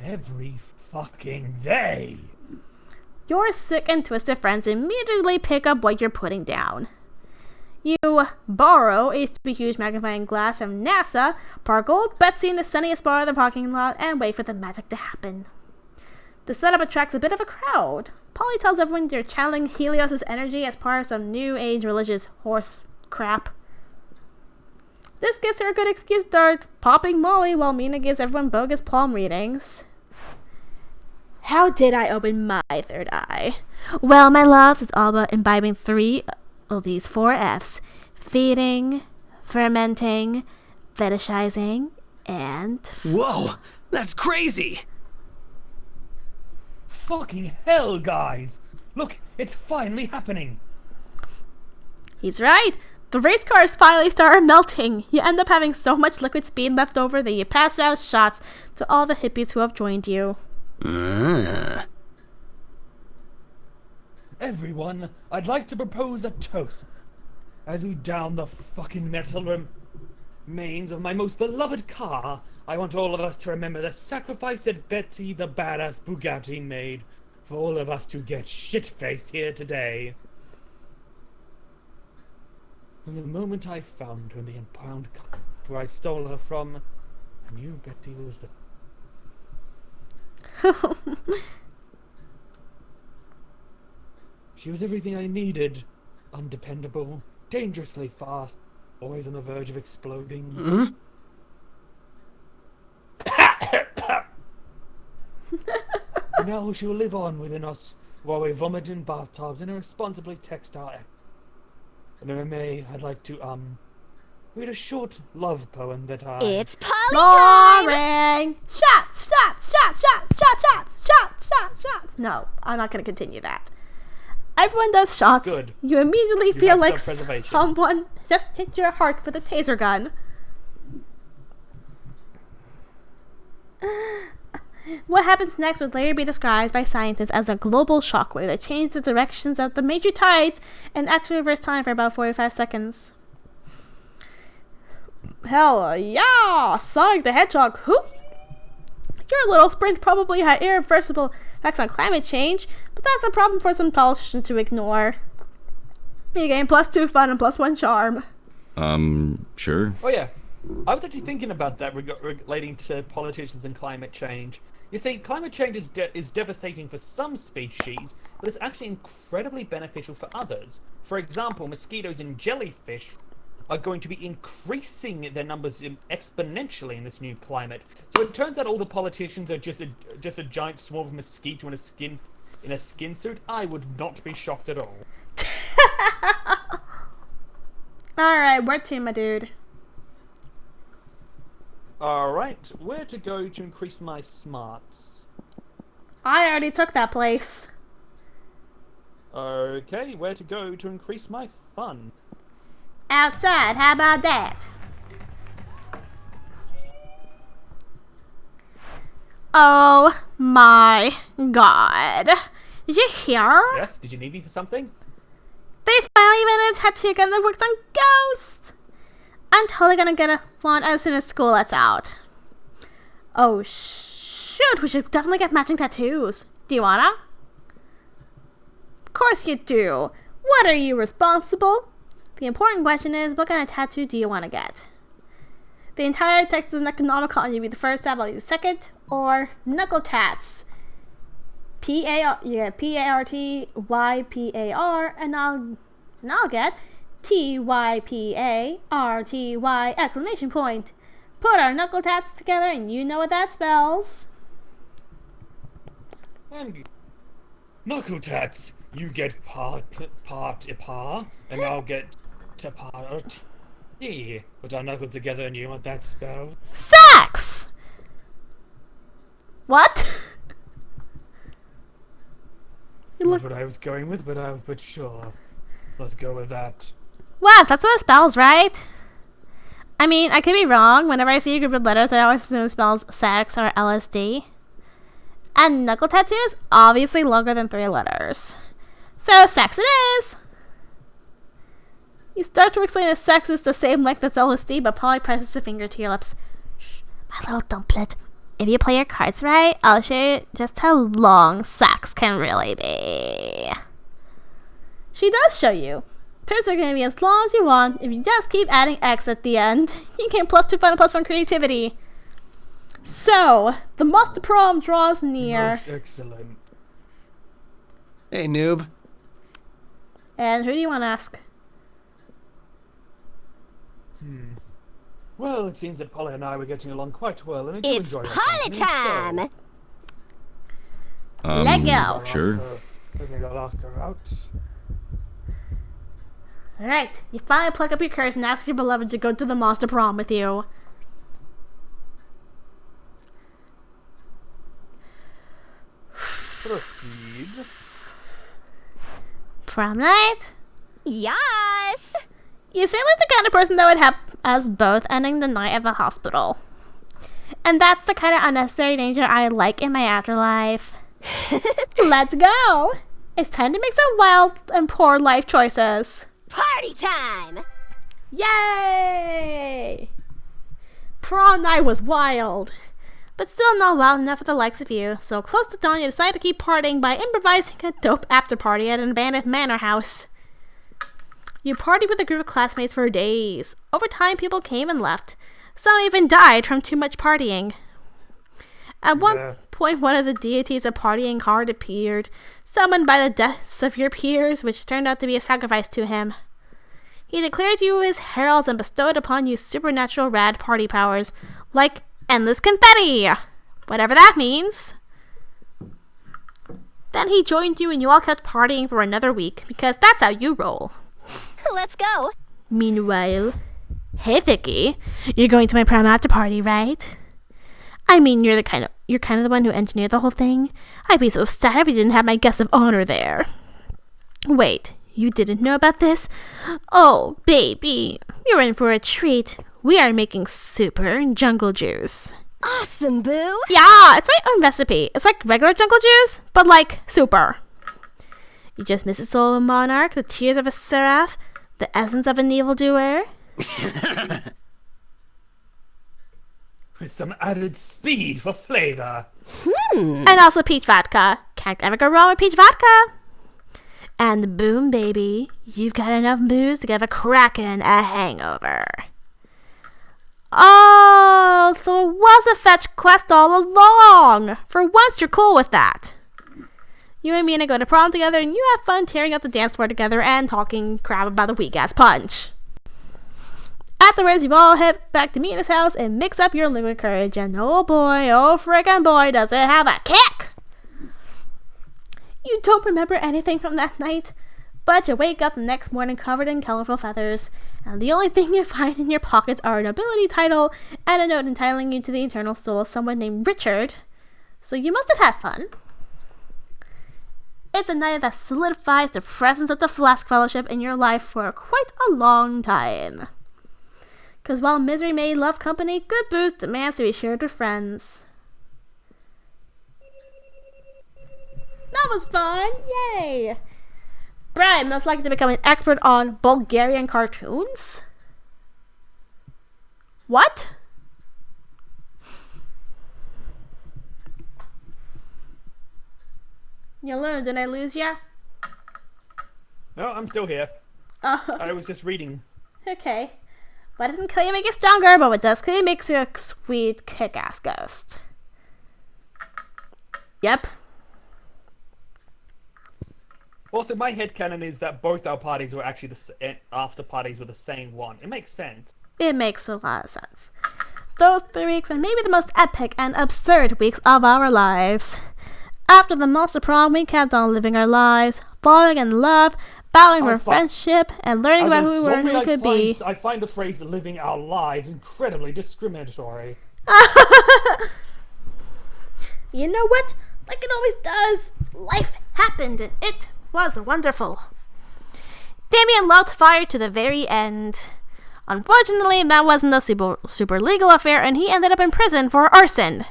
Every fucking day. Your sick and twisted friends immediately pick up what you're putting down. You borrow a stupid huge magnifying glass from NASA, park old Betsy in the sunniest bar of the parking lot, and wait for the magic to happen. The setup attracts a bit of a crowd. Polly tells everyone you're channeling Helios' energy as part of some new age religious horse crap. This gives her a good excuse to start popping Molly while Mina gives everyone bogus palm readings. How did I open my third eye? Well, my loves, it's all about imbibing 3 of these 4 F's. Feeding, fermenting, fetishizing, and... Whoa, that's crazy! Fucking hell, guys! Look, it's finally happening! He's right. The race cars finally start melting. You end up having so much liquid speed left over that you pass out shots to all the hippies who have joined you. Everyone, I'd like to propose a toast. As we down the fucking metal remains of my most beloved car, I want all of us to remember the sacrifice that Betsy the badass Bugatti made for all of us to get shit-faced here today. From the moment I found her in the impound car where I stole her from, I knew Betsy was the... She was everything I needed. Undependable, dangerously fast, always on the verge of exploding. Now she will live on within us while we vomit in bathtubs and irresponsibly text our ex. And if I may, I'd like to, read a short love poem that I... It's Polly time! Boring! Shots, shots, shots, shots, shots, shots, shots, shots, shots. No, I'm not going to continue that. Everyone does shots. Good. You immediately You feel have like self-preservation. someone just hit your heart with a taser gun. What happens next would later be described by scientists as a global shockwave that changed the directions of the major tides and actually reversed time for about 45 seconds. Hell yeah! Sonic the Hedgehog, whoop! Your little sprint probably had irreversible effects on climate change, but that's a problem for some politicians to ignore. You gain +2 fun and +1 charm. Sure. Oh yeah, I was actually thinking about that relating to politicians and climate change. You see, climate change is devastating for some species, but it's actually incredibly beneficial for others. For example, mosquitoes and jellyfish are going to be increasing their numbers exponentially in this new climate. So it turns out all the politicians are just a giant swarm of mosquito in a skin suit. I would not be shocked at all. Alright, where to, my dude? Alright, where to go to increase my smarts? I already took that place. Okay, where to go to increase my fun? Outside, how about that? Oh my god. Did you hear? Yes, did you need me for something? They finally invented a tattoo gun that works on ghosts! I'm totally gonna get one as soon as school lets out. Oh shoot, we should definitely get matching tattoos. Do you wanna? Of course you do. What are you, responsible? The important question is, what kind of tattoo do you want to get? The entire text is an economical and you be the first tab, I'll be the second, or knuckle tats. P-A-R-T-Y-P-A-R, and I'll get T-Y-P-A-R-T-Y exclamation point. Put our knuckle tats together and you know what that spells. Knuckle tats. You get part, and I'll get part. Put our knuckles together and you know what that spells? Sex! What? Not what I was going with, but sure. Let's go with that. What? That's what it spells, right? I mean, I could be wrong. Whenever I see a group of letters, I always assume it spells sex or LSD. And knuckle tattoo is obviously longer than 3 letters. So, sex it is! You start to explain that sex is the same length as LSD, but Polly presses a finger to your lips. Shh, my little dumplet. If you play your cards right, I'll show you just how long sex can really be. She does show you. Turns are going to be as long as you want if you just keep adding X at the end. You gain +2 fun and +1 creativity. So, the Monster Prom draws near. Most excellent. Hey, noob. And who do you want to ask? Well, it seems that Polly and I were getting along quite well, and I do It's enjoy her party company, time! Let go. I'll Sure. I think I'll ask her out. Alright, you finally pluck up your courage and ask your beloved to go to the Monster Prom with you. Proceed. Prom night? Yes! You seem like the kind of person that would help us both ending the night at the hospital. And that's the kind of unnecessary danger I like in my afterlife. Let's go! It's time to make some wild and poor life choices. Party time! Yay! Prom night was wild. But still not wild enough for the likes of you. So close to dawn, you decide to keep partying by improvising a dope after party at an abandoned manor house. You partied with a group of classmates for days. Over time, people came and left. Some even died from too much partying. At one point, one of the deities of partying hard appeared, summoned by the deaths of your peers, which turned out to be a sacrifice to him. He declared you his heralds and bestowed upon you supernatural rad party powers, like endless confetti, whatever that means. Then he joined you and you all kept partying for another week, because that's how you roll. Let's go! Meanwhile, hey Vicky, you're going to my prom after party, right? I mean, you're kind of the one who engineered the whole thing. I'd be so sad if you didn't have my guest of honor there. Wait, you didn't know about this? Oh, baby, you're in for a treat. We are making super jungle juice. Awesome, boo! Yeah, it's my own recipe. It's like regular jungle juice, but like super. You just miss the soul of a monarch, the tears of a seraph, the essence of an evildoer. With some added speed for flavor. And also peach vodka. Can't ever go wrong with peach vodka. And boom, baby, you've got enough booze to give a kraken a hangover. Oh, so it was a fetch quest all along. For once, you're cool with that. You and Mina go to prom together, and you have fun tearing up the dance floor together and talking crap about the weak-ass punch. Afterwards, you all head back to Mina's house and mix up your liquid courage, and oh boy, oh friggin' boy, does it have a kick! You don't remember anything from that night, but you wake up the next morning covered in colorful feathers, and the only thing you find in your pockets are an ability title and a note entitling you to the eternal soul of someone named Richard. So you must have had fun. It's a night that solidifies the presence of the Flask Fellowship in your life for quite a long time. Because while misery may love company, good booze demands to be shared with friends. That was fun! Yay! Brian, most likely to become an expert on Bulgarian cartoons? What? Yellow, did I lose ya? No, I'm still here. Oh, I was just reading. okay. What doesn't kill you make you stronger, but what does kill you makes you a sweet kick-ass ghost. Yep. Also, my headcanon is that both our parties were actually after parties were the same one. It makes sense. It makes a lot of sense. Those 3 weeks are maybe the most epic and absurd weeks of our lives. After the Monster Prom, we kept on living our lives, falling in love, battling for friendship, and learning about who we were and who we could be. I find the phrase living our lives incredibly discriminatory. You know what? Like it always does, life happened and it was wonderful. Damien loved fire to the very end. Unfortunately, that wasn't a super legal affair and he ended up in prison for arson.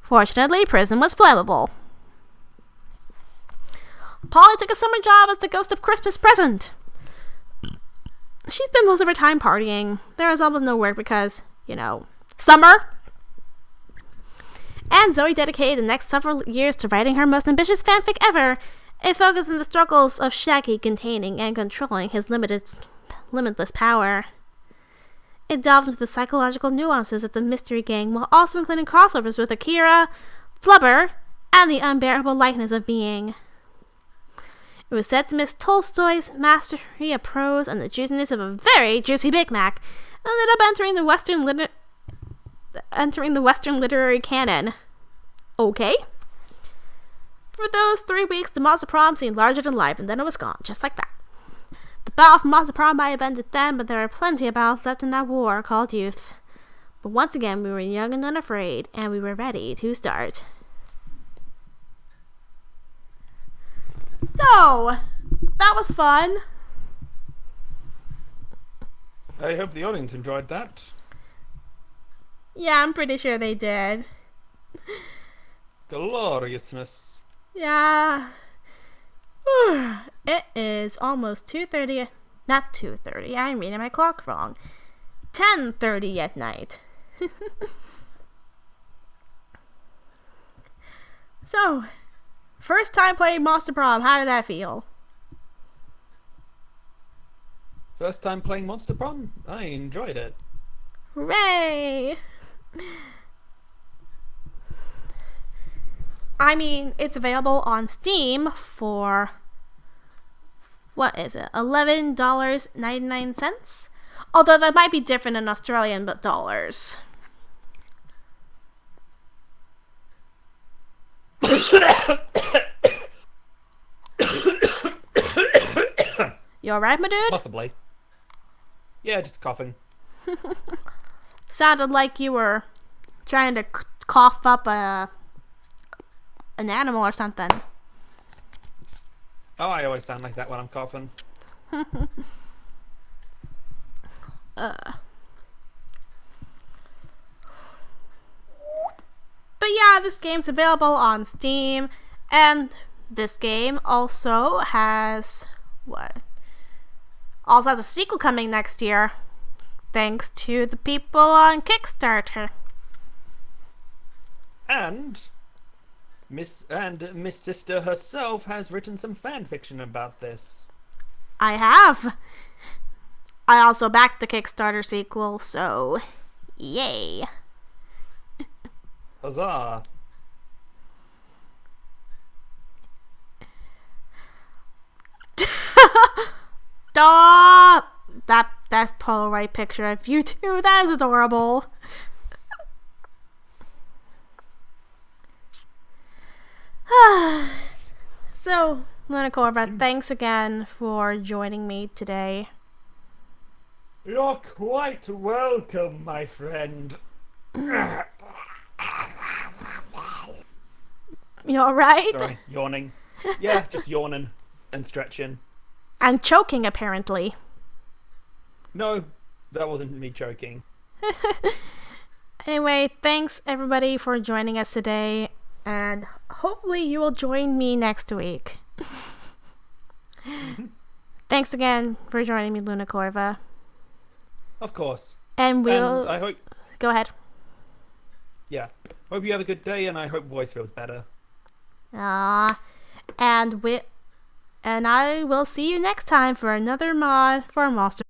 Fortunately, prison was flammable. Polly took a summer job as the ghost of Christmas present. She spent most of her time partying. There was almost no work because, summer. And Zoe dedicated the next several years to writing her most ambitious fanfic ever. It focused on the struggles of Shaggy containing and controlling his limitless power. It delved into the psychological nuances of the Mystery Gang while also including crossovers with Akira, Flubber, and the unbearable lightness of being. It was said to mix Tolstoy's mastery of prose and the juiciness of a very juicy Big Mac, and ended up entering the Western literary canon. Okay. For those 3 weeks, the Monster Prom seemed larger than life, and then it was gone, just like that. The battle for Monster Prom might have ended then, but there are plenty of battles left in that war called youth. But once again, we were young and unafraid, and we were ready to start. So, that was fun. I hope the audience enjoyed that. Yeah, I'm pretty sure they did. Gloriousness. Yeah. It is almost 2:30. Not 2:30. I'm reading my clock wrong. 10:30 at night. So, first time playing Monster Prom. How did that feel? First time playing Monster Prom? I enjoyed it. Hooray! I mean, it's available on Steam for, what is it, $11.99? Although that might be different in Australian dollars. You alright, my dude? Possibly. Yeah, just coughing. Sounded like you were trying to cough up an animal or something. Oh, I always sound like that when I'm coughing. But yeah, this game's available on Steam, and this game also has also has a sequel coming next year, thanks to the people on Kickstarter. And Miss Sister herself has written some fan fiction about this. I have. I also backed the Kickstarter sequel, so yay. Huzzah. That Polaroid picture of you two, that is adorable. So, Luna Corva, thanks again for joining me today. You're quite welcome, my friend. You alright? Sorry, yawning. Yeah, just yawning and stretching. And choking, apparently. No, that wasn't me choking. Anyway, thanks everybody for joining us today, and hopefully you will join me next week. Thanks again for joining me, Luna Corva. Of course. And And I hope... Go ahead. Yeah. Hope you have a good day, and I hope voice feels better. And I will see you next time for another mod for Monster